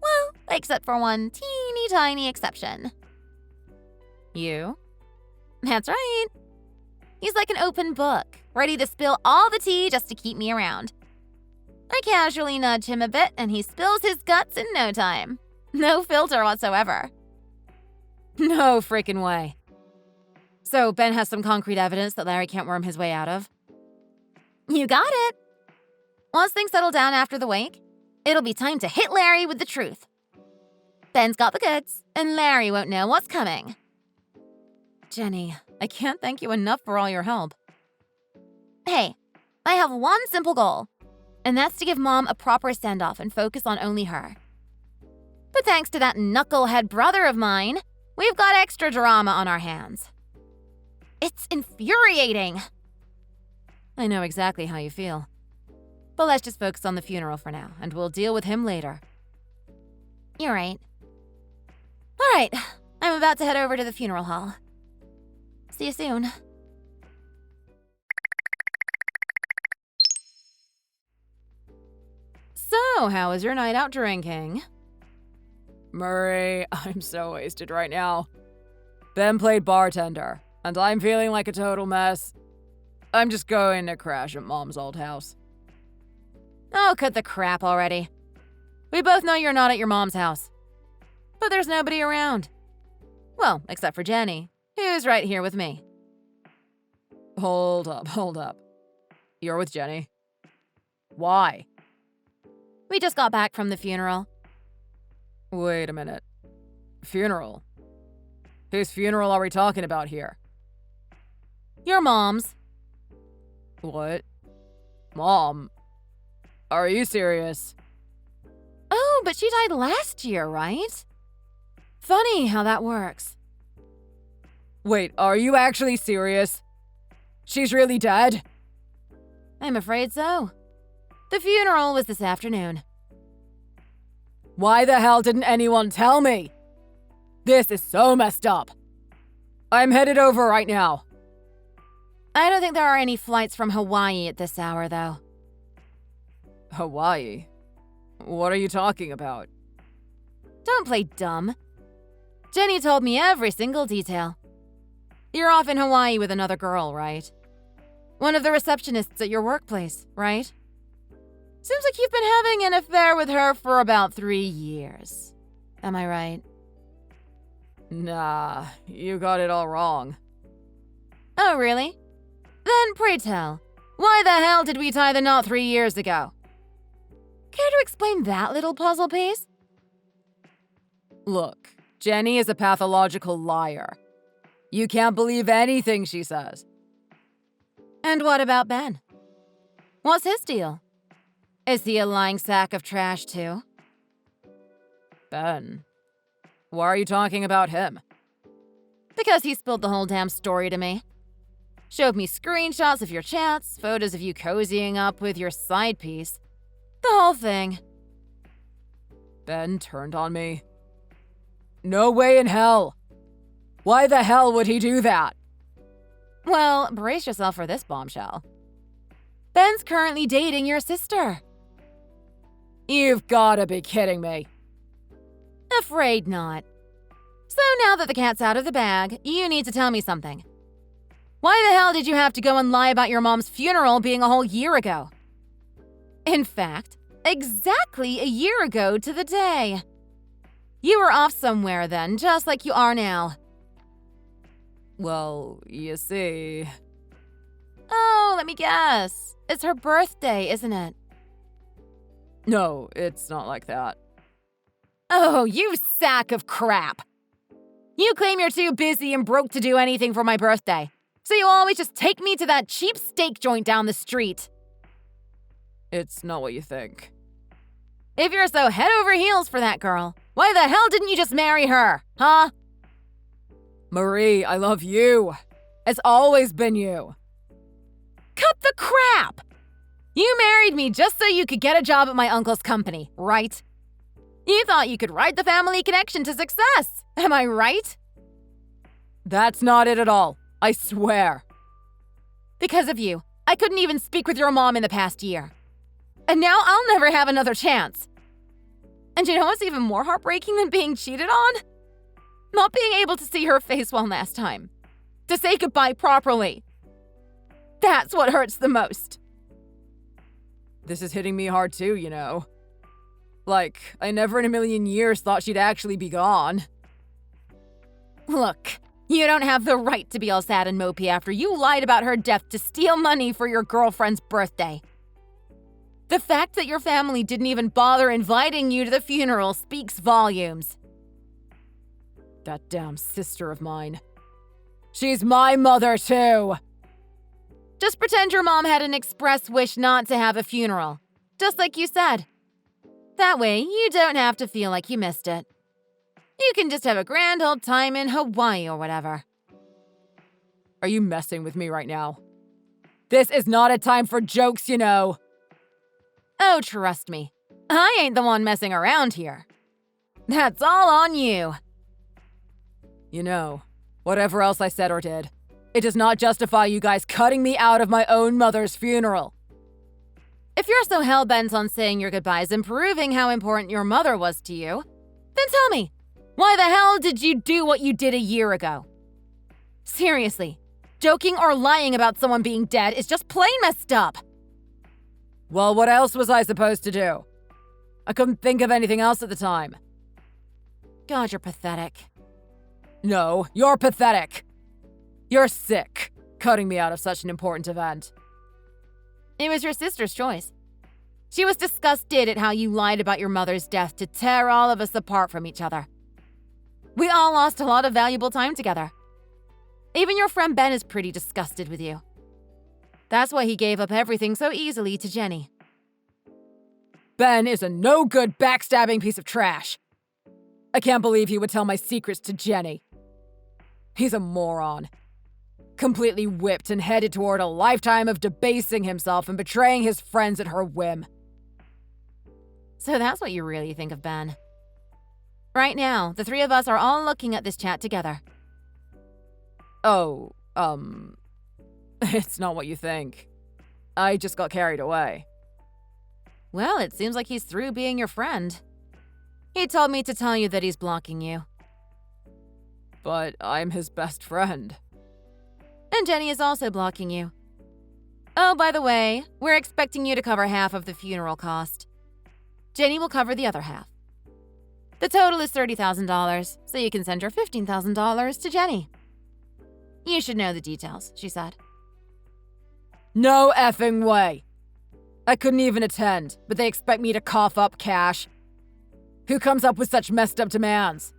Well, except for one teeny tiny exception. You? That's right. He's like an open book, ready to spill all the tea just to keep me around. I casually nudge him a bit and he spills his guts in no time. No filter whatsoever. No freaking way. So Ben has some concrete evidence that Larry can't worm his way out of? You got it. Once things settle down after the wake, it'll be time to hit Larry with the truth. Ben's got the goods, and Larry won't know what's coming. Jenny, I can't thank you enough for all your help. Hey, I have one simple goal, and that's to give Mom a proper send-off and focus on only her. But thanks to that knucklehead brother of mine, we've got extra drama on our hands. It's infuriating. I know exactly how you feel. But let's just focus on the funeral for now, and we'll deal with him later. You're right. All right, I'm about to head over to the funeral hall. See you soon. So, how was your night out drinking? Murray, I'm so wasted right now. Ben played bartender, and I'm feeling like a total mess. I'm just going to crash at Mom's old house. Oh, cut the crap already. We both know you're not at your mom's house. But there's nobody around. Well, except for Jenny, who's right here with me. Hold up. You're with Jenny? Why? We just got back from the funeral. Wait a minute. Funeral? Whose funeral are we talking about here? Your mom's. What? Mom? Are you serious? Oh, but she died last year, right? Funny how that works. Wait, are you actually serious? She's really dead? I'm afraid so. The funeral was this afternoon. Why the hell didn't anyone tell me? This is so messed up. I'm headed over right now. I don't think there are any flights from Hawaii at this hour, though. Hawaii? What are you talking about? Don't play dumb. Jenny told me every single detail. You're off in Hawaii with another girl, right? One of the receptionists at your workplace, right? Seems like you've been having an affair with her for about 3 years. Am I right? Nah, you got it all wrong. Oh, really? Then pray tell, why the hell did we tie the knot 3 years ago? Care to explain that little puzzle piece? Look, Jenny is a pathological liar. You can't believe anything she says. And what about Ben? What's his deal? Is he a lying sack of trash too? Ben? Why are you talking about him? Because he spilled the whole damn story to me. Showed me screenshots of your chats, photos of you cozying up with your side piece. The whole thing. Ben turned on me. No way in hell. Why the hell would he do that? Well, brace yourself for this bombshell. Ben's currently dating your sister. You've gotta be kidding me. Afraid not. So now that the cat's out of the bag, you need to tell me something. Why the hell did you have to go and lie about your mom's funeral being a whole year ago? In fact, exactly a year ago to the day. You were off somewhere then, just like you are now. Well, you see... Oh, let me guess. It's her birthday, isn't it? No, it's not like that. Oh, you sack of crap. You claim you're too busy and broke to do anything for my birthday, so you always just take me to that cheap steak joint down the street. It's not what you think. If you're so head over heels for that girl, why the hell didn't you just marry her, huh? Marie, I love you. It's always been you. Cut the crap! You married me just so you could get a job at my uncle's company, right? You thought you could ride the family connection to success, am I right? That's not it at all, I swear. Because of you, I couldn't even speak with your mom in the past year. And now I'll never have another chance. And you know what's even more heartbreaking than being cheated on? Not being able to see her face one last time. To say goodbye properly. That's what hurts the most. This is hitting me hard too, you know. Like, I never in a million years thought she'd actually be gone. Look, you don't have the right to be all sad and mopey after you lied about her death to steal money for your girlfriend's birthday. The fact that your family didn't even bother inviting you to the funeral speaks volumes. That damn sister of mine. She's my mother too! Just pretend your mom had an express wish not to have a funeral. Just like you said. That way, you don't have to feel like you missed it. You can just have a grand old time in Hawaii or whatever. Are you messing with me right now? This is not a time for jokes, you know. Oh, trust me. I ain't the one messing around here. That's all on you. You know, whatever else I said or did, it does not justify you guys cutting me out of my own mother's funeral. If you're so hell-bent on saying your goodbyes and proving how important your mother was to you, then tell me, why the hell did you do what you did a year ago? Seriously, joking or lying about someone being dead is just plain messed up. Well, what else was I supposed to do? I couldn't think of anything else at the time. God, you're pathetic. No, you're pathetic. You're sick, cutting me out of such an important event. It was your sister's choice. She was disgusted at how you lied about your mother's death to tear all of us apart from each other. We all lost a lot of valuable time together. Even your friend Ben is pretty disgusted with you. That's why he gave up everything so easily to Jenny. Ben is a no-good backstabbing piece of trash. I can't believe he would tell my secrets to Jenny. He's a moron. Completely whipped and headed toward a lifetime of debasing himself and betraying his friends at her whim. So that's what you really think of Ben. Right now, the three of us are all looking at this chat together. Oh, it's not what you think. I just got carried away. Well, it seems like he's through being your friend. He told me to tell you that he's blocking you. But I'm his best friend. And Jenny is also blocking you. Oh, by the way, we're expecting you to cover half of the funeral cost. Jenny will cover the other half. The total is $30,000, so you can send her $15,000 to Jenny. You should know the details, she said. No effing way. I couldn't even attend, but they expect me to cough up cash. Who comes up with such messed up demands?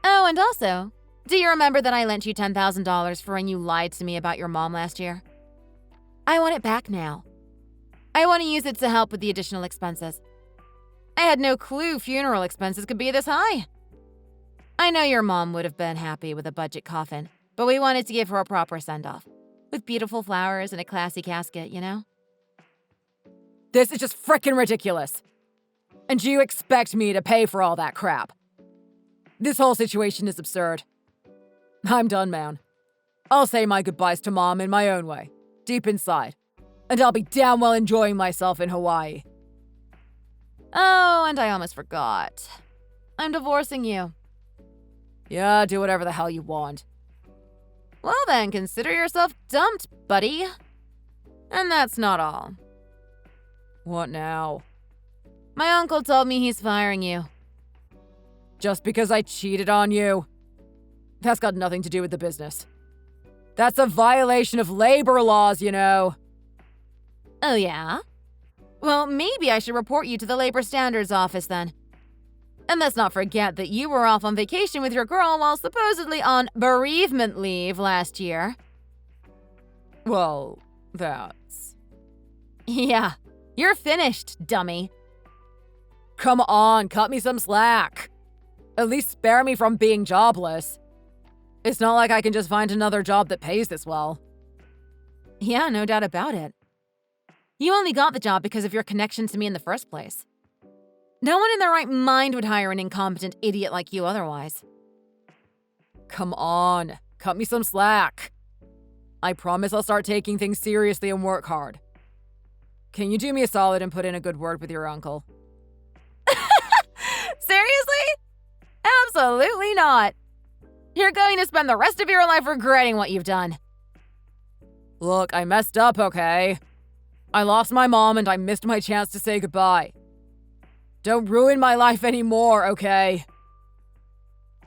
Oh, and also, do you remember that I lent you $10,000 for when you lied to me about your mom last year? I want it back now. I want to use it to help with the additional expenses. I had no clue funeral expenses could be this high. I know your mom would have been happy with a budget coffin, but we wanted to give her a proper send-off. With beautiful flowers and a classy casket, you know? This is just frickin' ridiculous. And you expect me to pay for all that crap? This whole situation is absurd. I'm done, man. I'll say my goodbyes to Mom in my own way, deep inside. And I'll be damn well enjoying myself in Hawaii. Oh, and I almost forgot. I'm divorcing you. Yeah, do whatever the hell you want. Well then, consider yourself dumped, buddy. And that's not all. What now? My uncle told me he's firing you. Just because I cheated on you? That's got nothing to do with the business. That's a violation of labor laws, you know. Oh yeah? Well, maybe I should report you to the Labor Standards Office then. And let's not forget that you were off on vacation with your girl while supposedly on bereavement leave last year. Well, that's... Yeah, you're finished, dummy. Come on, cut me some slack. At least spare me from being jobless. It's not like I can just find another job that pays this well. Yeah, no doubt about it. You only got the job because of your connection to me in the first place. No one in their right mind would hire an incompetent idiot like you otherwise. Come on, cut me some slack. I promise I'll start taking things seriously and work hard. Can you do me a solid and put in a good word with your uncle? Seriously? Absolutely not. You're going to spend the rest of your life regretting what you've done. Look, I messed up, okay? I lost my mom and I missed my chance to say goodbye. Don't ruin my life anymore, okay?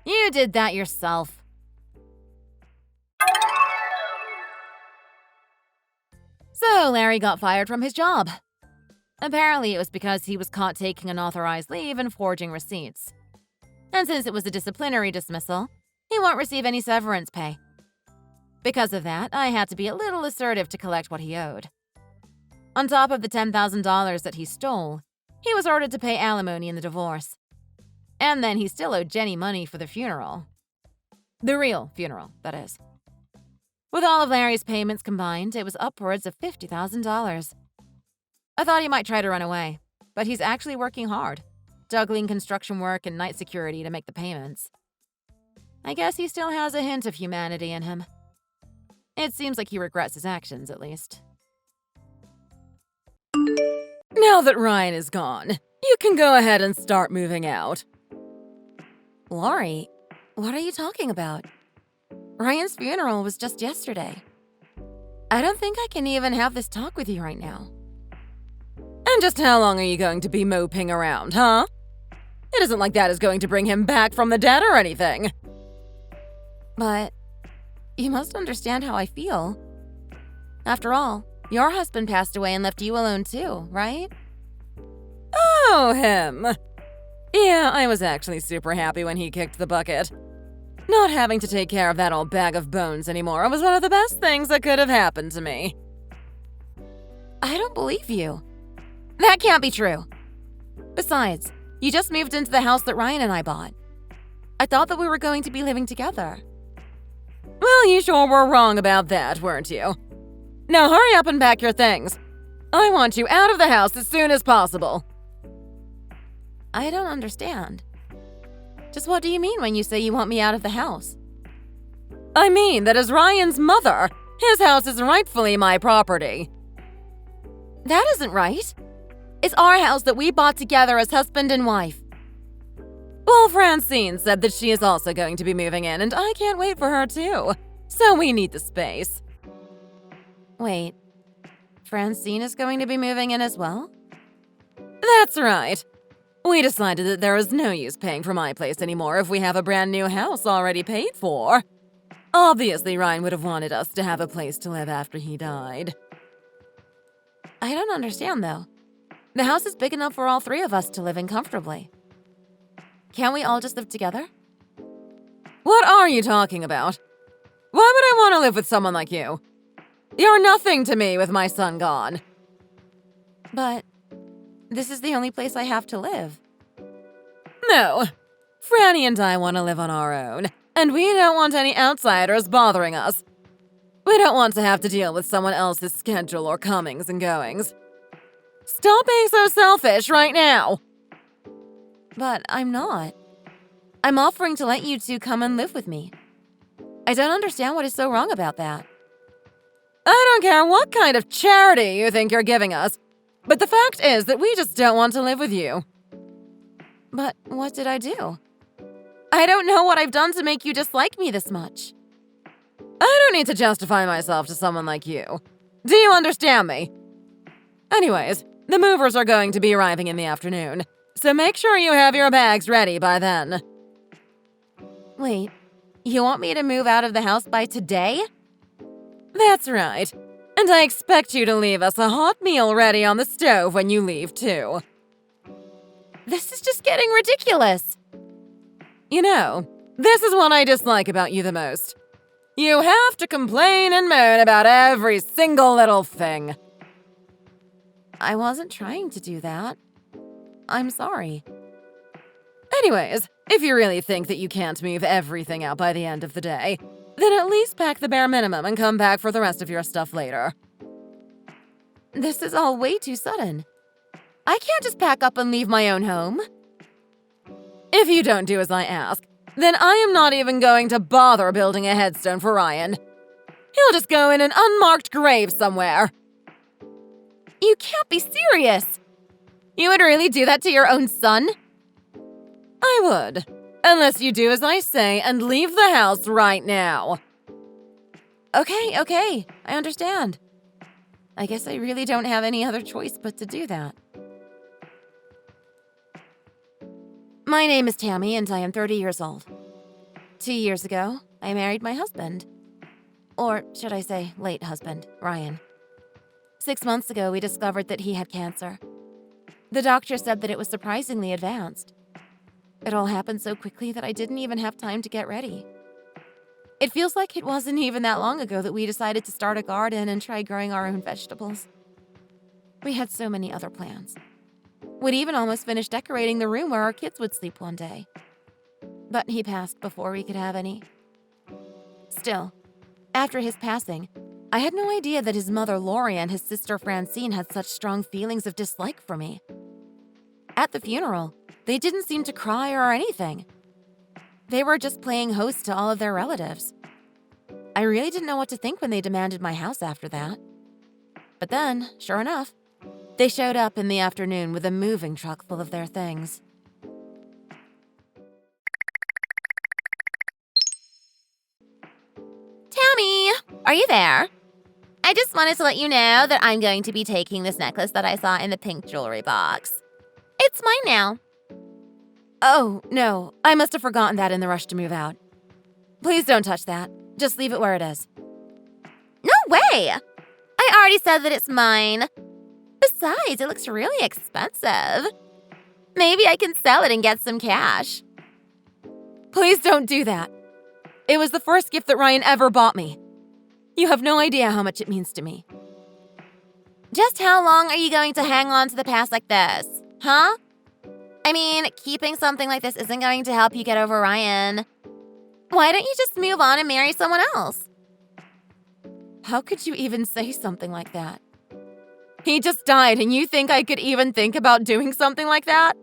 You did that yourself. So Larry got fired from his job. Apparently it was because he was caught taking unauthorized leave and forging receipts. And since it was a disciplinary dismissal, he won't receive any severance pay. Because of that, I had to be a little assertive to collect what he owed. On top of the $10,000 that he stole, he was ordered to pay alimony in the divorce. And then he still owed Jenny money for the funeral. The real funeral, that is. With all of Larry's payments combined, it was upwards of $50,000. I thought he might try to run away, but he's actually working hard, juggling construction work and night security to make the payments. I guess he still has a hint of humanity in him. It seems like he regrets his actions, at least. Now that Ryan is gone, you can go ahead and start moving out. Lori, what are you talking about? Ryan's funeral was just yesterday. I don't think I can even have this talk with you right now. And just how long are you going to be moping around, huh? It isn't like that is going to bring him back from the dead or anything. But you must understand how I feel. After all, your husband passed away and left you alone too, right? Oh, him. Yeah, I was actually super happy when he kicked the bucket. Not having to take care of that old bag of bones anymore was one of the best things that could have happened to me. I don't believe you. That can't be true. Besides, you just moved into the house that Ryan and I bought. I thought that we were going to be living together. Well, you sure were wrong about that, weren't you? Now hurry up and pack your things. I want you out of the house as soon as possible. I don't understand. Just what do you mean when you say you want me out of the house? I mean that as Ryan's mother, his house is rightfully my property. That isn't right. It's our house that we bought together as husband and wife. Well, Francine said that she is also going to be moving in, and I can't wait for her too. So we need the space. Wait, Francine is going to be moving in as well? That's right. We decided that there is no use paying for my place anymore if we have a brand new house already paid for. Obviously, Ryan would have wanted us to have a place to live after he died. I don't understand, though. The house is big enough for all three of us to live in comfortably. Can't we all just live together? What are you talking about? Why would I want to live with someone like you? You're nothing to me with my son gone. But this is the only place I have to live. No. Franny and I want to live on our own, and we don't want any outsiders bothering us. We don't want to have to deal with someone else's schedule or comings and goings. Stop being so selfish right now! But I'm not. I'm offering to let you two come and live with me. I don't understand what is so wrong about that. I don't care what kind of charity you think you're giving us, but the fact is that we just don't want to live with you. But what did I do? I don't know what I've done to make you dislike me this much. I don't need to justify myself to someone like you. Do you understand me? Anyways, the movers are going to be arriving in the afternoon, so make sure you have your bags ready by then. Wait, you want me to move out of the house by today? That's right. And I expect you to leave us a hot meal ready on the stove when you leave, too. This is just getting ridiculous. You know, this is what I dislike about you the most. You have to complain and moan about every single little thing. I wasn't trying to do that. I'm sorry. Anyways, if you really think that you can't move everything out by the end of the day, then at least pack the bare minimum and come back for the rest of your stuff later. This is all way too sudden. I can't just pack up and leave my own home. If you don't do as I ask, then I am not even going to bother building a headstone for Ryan. He'll just go in an unmarked grave somewhere. You can't be serious. You would really do that to your own son? I would. Unless you do as I say and leave the house right now. Okay, I understand. I guess I really don't have any other choice but to do that. My name is Tammy and I am 30 years old. 2 years ago, I married my husband. Or should I say, late husband, Ryan. 6 months ago, we discovered that he had cancer. The doctor said that it was surprisingly advanced. It all happened so quickly that I didn't even have time to get ready. It feels like it wasn't even that long ago that we decided to start a garden and try growing our own vegetables. We had so many other plans. We'd even almost finished decorating the room where our kids would sleep one day. But he passed before we could have any. Still, after his passing, I had no idea that his mother Lori and his sister Francine had such strong feelings of dislike for me. At the funeral, they didn't seem to cry or anything. They were just playing host to all of their relatives. I really didn't know what to think when they demanded my house after that. But then, sure enough, they showed up in the afternoon with a moving truck full of their things. Tammy, are you there? I just wanted to let you know that I'm going to be taking this necklace that I saw in the pink jewelry box. It's mine now. Oh, no, I must have forgotten that in the rush to move out. Please don't touch that. Just leave it where it is. No way! I already said that it's mine. Besides, it looks really expensive. Maybe I can sell it and get some cash. Please don't do that. It was the first gift that Ryan ever bought me. You have no idea how much it means to me. Just how long are you going to hang on to the past like this, huh? I mean, keeping something like this isn't going to help you get over Ryan. Why don't you just move on and marry someone else? How could you even say something like that? He just died and you think I could even think about doing something like that?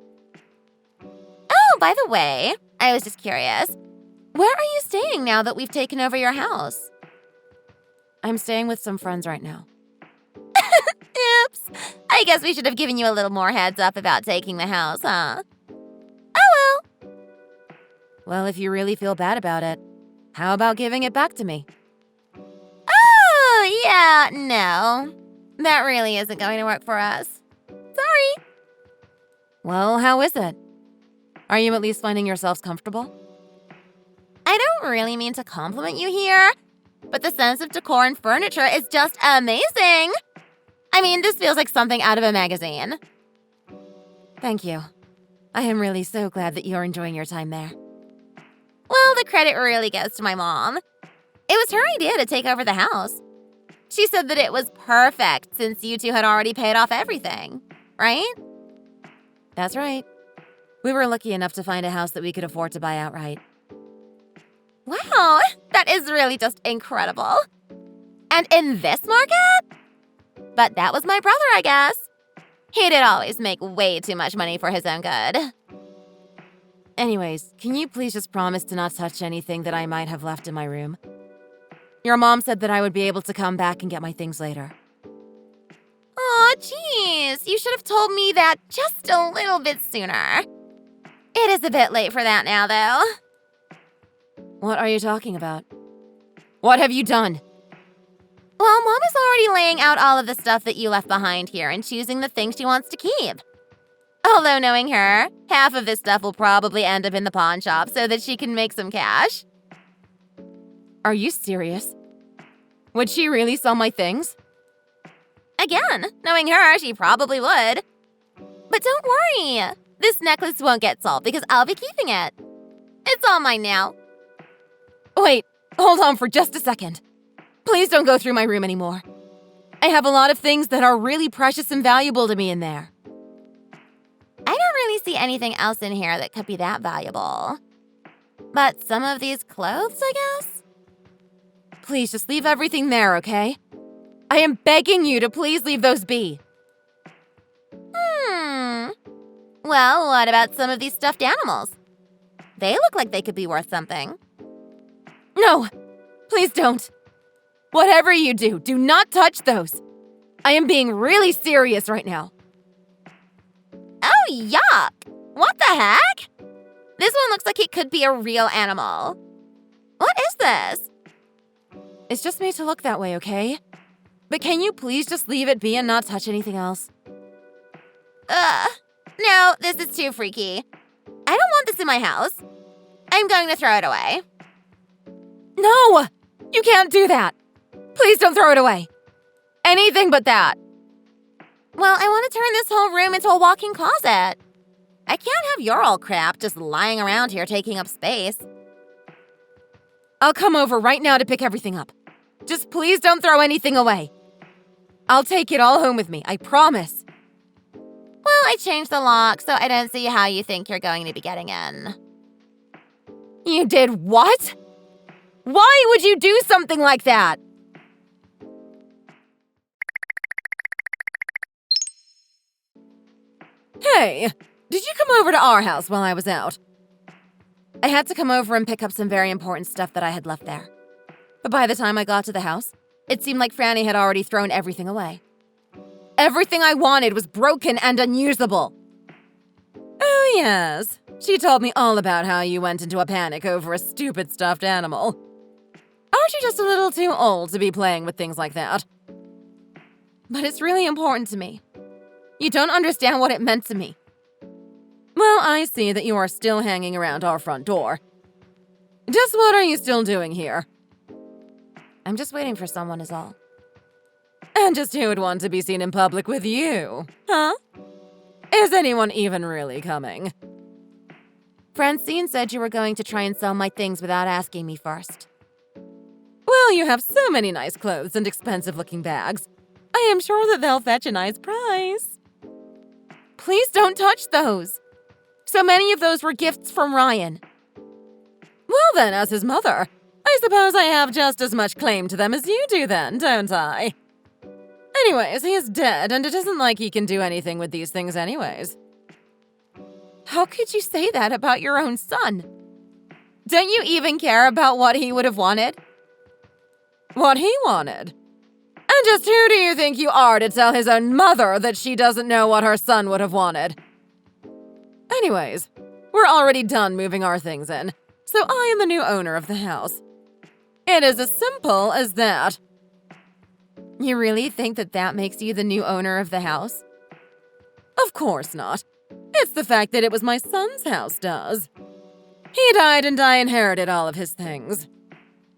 Oh, by the way, I was just curious. Where are you staying now that we've taken over your house? I'm staying with some friends right now. Oops. I guess we should have given you a little more heads up about taking the house, huh? Oh well. Well, if you really feel bad about it, how about giving it back to me? Oh, yeah, no. That really isn't going to work for us. Sorry. Well, how is it? Are you at least finding yourselves comfortable? I don't really mean to compliment you here, but the sense of decor and furniture is just amazing. I mean, this feels like something out of a magazine. Thank you. I am really so glad that you're enjoying your time there. Well, the credit really goes to my mom. It was her idea to take over the house. She said that it was perfect since you two had already paid off everything, right? That's right. We were lucky enough to find a house that we could afford to buy outright. Wow, that is really just incredible. And in this market? But that was my brother, I guess. He did always make way too much money for his own good. Anyways, can you please just promise to not touch anything that I might have left in my room? Your mom said that I would be able to come back and get my things later. Aw, jeez. You should have told me that just a little bit sooner. It is a bit late for that now, though. What are you talking about? What have you done? Well, Mom is already laying out all of the stuff that you left behind here and choosing the things she wants to keep. Although, knowing her, half of this stuff will probably end up in the pawn shop so that she can make some cash. Are you serious? Would she really sell my things? Again, knowing her, she probably would. But don't worry. This necklace won't get sold because I'll be keeping it. It's all mine now. Wait, hold on for just a second. Please don't go through my room anymore. I have a lot of things that are really precious and valuable to me in there. I don't really see anything else in here that could be that valuable. But some of these clothes, I guess? Please just leave everything there, okay? I am begging you to please leave those be. Well, what about some of these stuffed animals? They look like they could be worth something. No, please don't. Whatever you do, do not touch those. I am being really serious right now. Oh, yuck! What the heck? This one looks like it could be a real animal. What is this? It's just made to look that way, okay? But can you please just leave it be and not touch anything else? No, this is too freaky. I don't want this in my house. I'm going to throw it away. No! You can't do that! Please don't throw it away. Anything but that. Well, I want to turn this whole room into a walk-in closet. I can't have your old crap just lying around here taking up space. I'll come over right now to pick everything up. Just please don't throw anything away. I'll take it all home with me, I promise. Well, I changed the lock, so I don't see how you think you're going to be getting in. You did what? Why would you do something like that? Hey, did you come over to our house while I was out? I had to come over and pick up some very important stuff that I had left there. But by the time I got to the house, it seemed like Franny had already thrown everything away. Everything I wanted was broken and unusable. Oh, yes. She told me all about how you went into a panic over a stupid stuffed animal. Aren't you just a little too old to be playing with things like that? But it's really important to me. You don't understand what it meant to me. Well, I see that you are still hanging around our front door. Just what are you still doing here? I'm just waiting for someone is all. And just who would want to be seen in public with you, huh? Is anyone even really coming? Francine said you were going to try and sell my things without asking me first. Well, you have so many nice clothes and expensive-looking bags. I am sure that they'll fetch a nice price. Please don't touch those. So many of those were gifts from Ryan. Well then, as his mother, I suppose I have just as much claim to them as you do then, don't I? Anyways, he is dead, and it isn't like he can do anything with these things anyways. How could you say that about your own son? Don't you even care about what he would have wanted? What he wanted? And just who do you think you are to tell his own mother that she doesn't know what her son would have wanted? Anyways, we're already done moving our things in, so I am the new owner of the house. It is as simple as that. You really think that that makes you the new owner of the house? Of course not. It's the fact that it was my son's house does. He died and I inherited all of his things.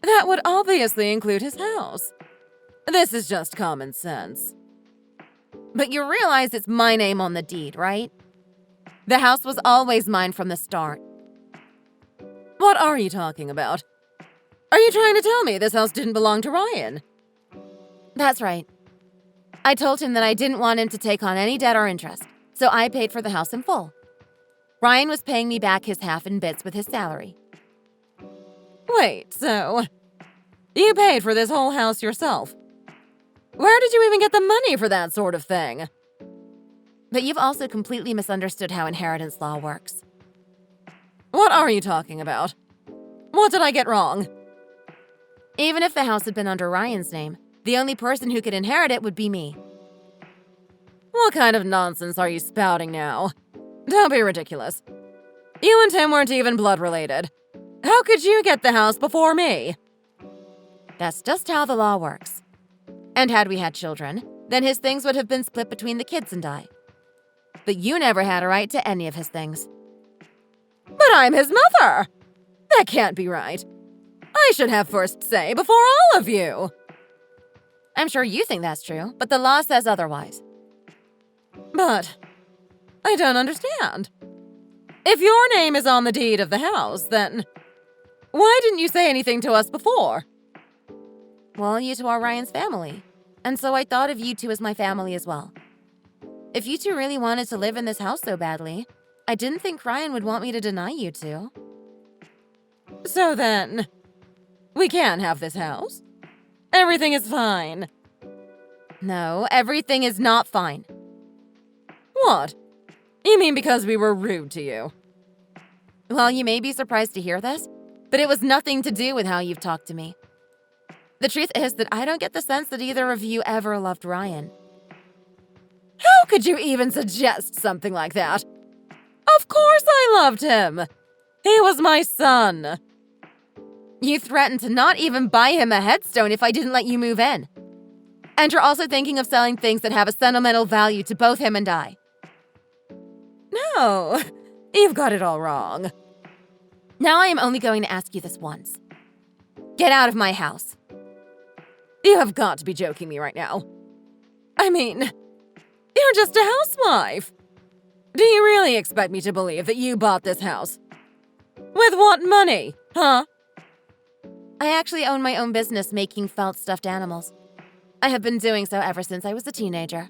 That would obviously include his house. This is just common sense. But you realize it's my name on the deed, right? The house was always mine from the start. What are you talking about? Are you trying to tell me this house didn't belong to Ryan? That's right. I told him that I didn't want him to take on any debt or interest, so I paid for the house in full. Ryan was paying me back his half in bits with his salary. Wait, so you paid for this whole house yourself? Where did you even get the money for that sort of thing? But you've also completely misunderstood how inheritance law works. What are you talking about? What did I get wrong? Even if the house had been under Ryan's name, the only person who could inherit it would be me. What kind of nonsense are you spouting now? Don't be ridiculous. You and Tim weren't even blood related. How could you get the house before me? That's just how the law works. And had we had children, then his things would have been split between the kids and I. But you never had a right to any of his things. But I'm his mother! That can't be right. I should have first say before all of you. I'm sure you think that's true, but the law says otherwise. But I don't understand. If your name is on the deed of the house, then why didn't you say anything to us before? Well, you two are Ryan's family, and so I thought of you two as my family as well. If you two really wanted to live in this house so badly, I didn't think Ryan would want me to deny you two. So then, we can have this house? Everything is fine. No, everything is not fine. What? You mean because we were rude to you? Well, you may be surprised to hear this, but it was nothing to do with how you've talked to me. The truth is that I don't get the sense that either of you ever loved Ryan. How could you even suggest something like that? Of course I loved him! He was my son! You threatened to not even buy him a headstone if I didn't let you move in. And you're also thinking of selling things that have a sentimental value to both him and I. No, you've got it all wrong. Now I am only going to ask you this once. Get out of my house. You have got to be joking me right now. I mean, you're just a housewife. Do you really expect me to believe that you bought this house? With what money, huh? I actually own my own business making felt stuffed animals. I have been doing so ever since I was a teenager.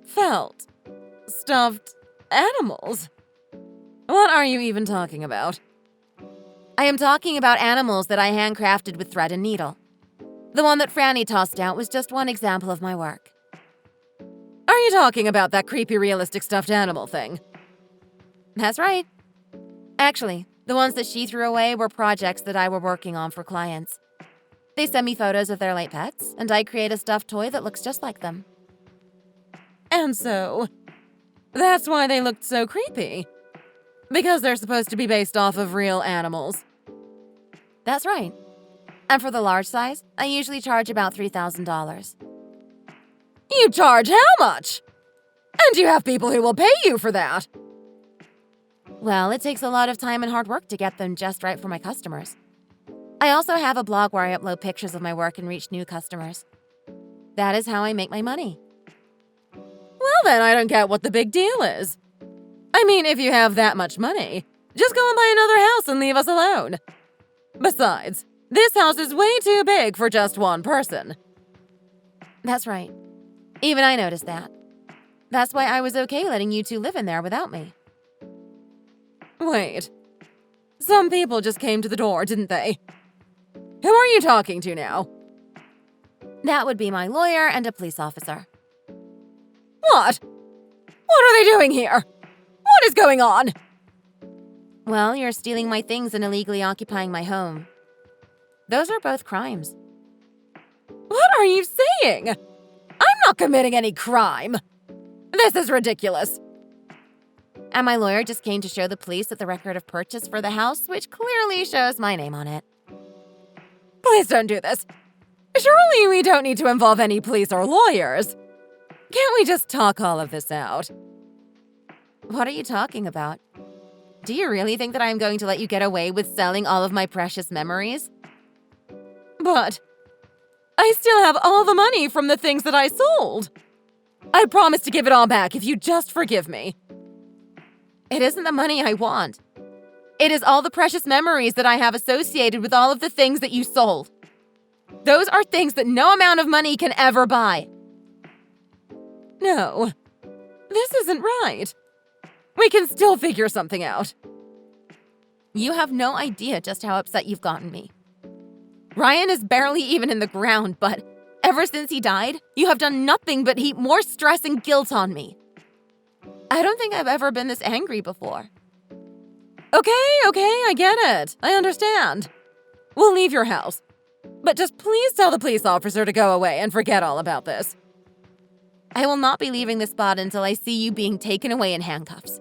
Felt stuffed animals? What are you even talking about? I am talking about animals that I handcrafted with thread and needle. The one that Franny tossed out was just one example of my work. Are you talking about that creepy realistic stuffed animal thing? That's right. Actually, the ones that she threw away were projects that I were working on for clients. They send me photos of their late pets, and I create a stuffed toy that looks just like them. And so, that's why they looked so creepy. Because they're supposed to be based off of real animals. That's right. And for the large size, I usually charge about $3,000. You charge how much? And you have people who will pay you for that. Well, it takes a lot of time and hard work to get them just right for my customers. I also have a blog where I upload pictures of my work and reach new customers. That is how I make my money. Well, then I don't get what the big deal is. I mean, if you have that much money, just go and buy another house and leave us alone. Besides, this house is way too big for just one person. That's right. Even I noticed that. That's why I was okay letting you two live in there without me. Wait. Some people just came to the door, didn't they? Who are you talking to now? That would be my lawyer and a police officer. What? What are they doing here? What is going on? Well, you're stealing my things and illegally occupying my home. Those are both crimes. What are you saying? I'm not committing any crime. This is ridiculous. And my lawyer just came to show the police that the record of purchase for the house, which clearly shows my name on it. Please don't do this. Surely we don't need to involve any police or lawyers. Can't we just talk all of this out? What are you talking about? Do you really think that I am going to let you get away with selling all of my precious memories? But I still have all the money from the things that I sold. I promise to give it all back if you just forgive me. It isn't the money I want. It is all the precious memories that I have associated with all of the things that you sold. Those are things that no amount of money can ever buy. No, this isn't right. We can still figure something out. You have no idea just how upset you've gotten me. Ryan is barely even in the ground, but ever since he died, you have done nothing but heap more stress and guilt on me. I don't think I've ever been this angry before. Okay, I get it. I understand. We'll leave your house. But just please tell the police officer to go away and forget all about this. I will not be leaving this spot until I see you being taken away in handcuffs.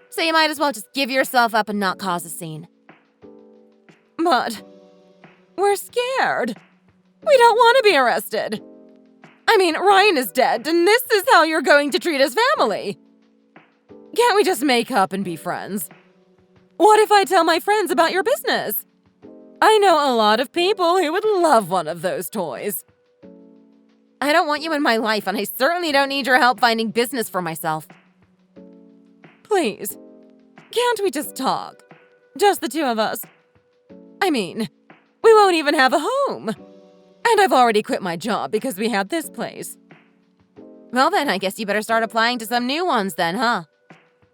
So you might as well just give yourself up and not cause a scene. But we're scared. We don't want to be arrested. I mean, Ryan is dead, and this is how you're going to treat his family. Can't we just make up and be friends? What if I tell my friends about your business? I know a lot of people who would love one of those toys. I don't want you in my life, and I certainly don't need your help finding business for myself. Please, can't we just talk? Just the two of us. I mean, we won't even have a home. And I've already quit my job because we had this place. Well then, I guess you better start applying to some new ones then, huh?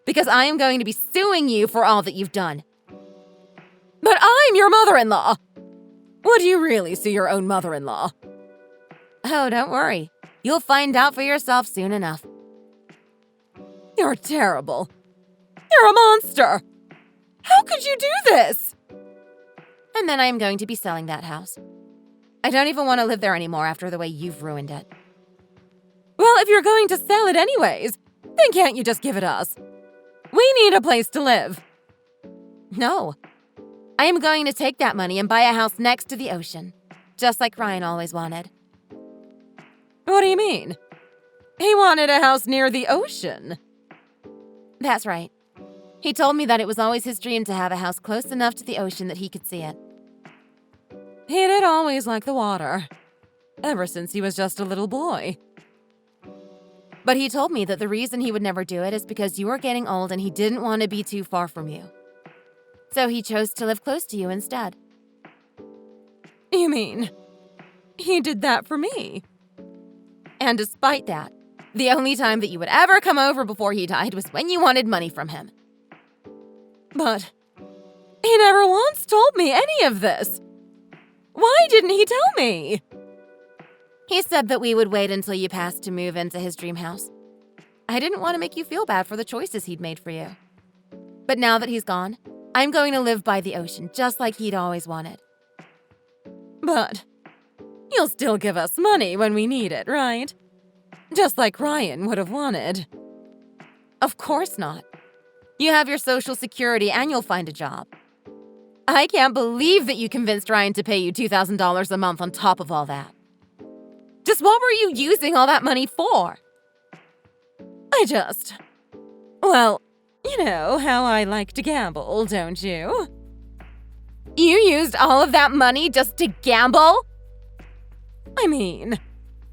Because I am going to be suing you for all that you've done. But I'm your mother-in-law! Would you really sue your own mother-in-law? Oh, don't worry. You'll find out for yourself soon enough. You're terrible. You're a monster! How could you do this? And then I am going to be selling that house. I don't even want to live there anymore after the way you've ruined it. Well, if you're going to sell it anyways, then can't you just give it us? We need a place to live. No. I am going to take that money and buy a house next to the ocean, just like Ryan always wanted. What do you mean? He wanted a house near the ocean. That's right. He told me that it was always his dream to have a house close enough to the ocean that he could see it. He did always like the water, ever since he was just a little boy. But he told me that the reason he would never do it is because you were getting old and he didn't want to be too far from you. So he chose to live close to you instead. You mean, he did that for me? And despite that, the only time that you would ever come over before he died was when you wanted money from him. But he never once told me any of this. Why didn't he tell me? He said that we would wait until you passed to move into his dream house. I didn't want to make you feel bad for the choices he'd made for you. But now that he's gone, I'm going to live by the ocean, just like he'd always wanted. But you'll still give us money when we need it, right? Just like Ryan would have wanted. Of course not. You have your Social Security and you'll find a job. I can't believe that you convinced Ryan to pay you $2,000 a month on top of all that. Just what were you using all that money for? Well, you know how I like to gamble, don't you? You used all of that money just to gamble? I mean,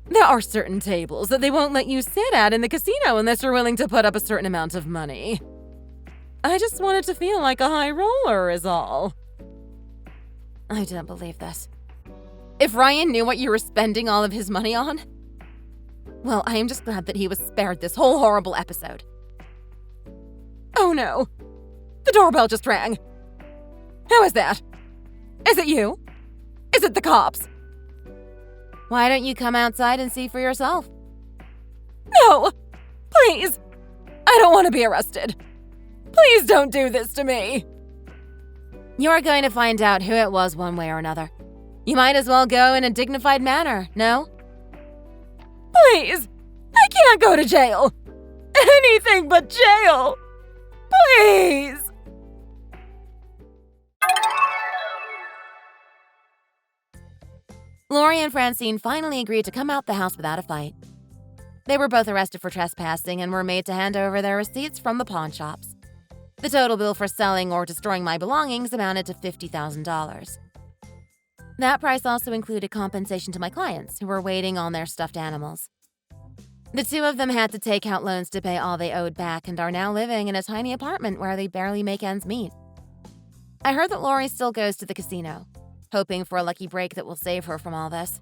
there are certain tables that they won't let you sit at in the casino unless you're willing to put up a certain amount of money. I just wanted to feel like a high roller is all. I don't believe this. If Ryan knew what you were spending all of his money on, well, I am just glad that he was spared this whole horrible episode. Oh no! The doorbell just rang. Who is that? Is it you? Is it the cops? Why don't you come outside and see for yourself? No! Please! I don't want to be arrested. Please don't do this to me. You're going to find out who it was one way or another. You might as well go in a dignified manner, no? Please! I can't go to jail! Anything but jail! Please! Lori and Francine finally agreed to come out the house without a fight. They were both arrested for trespassing and were made to hand over their receipts from the pawn shops. The total bill for selling or destroying my belongings amounted to $50,000. That price also included compensation to my clients, who were waiting on their stuffed animals. The two of them had to take out loans to pay all they owed back and are now living in a tiny apartment where they barely make ends meet. I heard that Lori still goes to the casino, hoping for a lucky break that will save her from all this.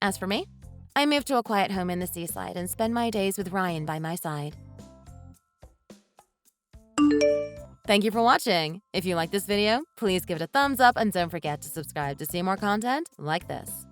As for me, I moved to a quiet home in the seaside and spend my days with Ryan by my side. Thank you for watching. If you like this video, please give it a thumbs up and don't forget to subscribe to see more content like this.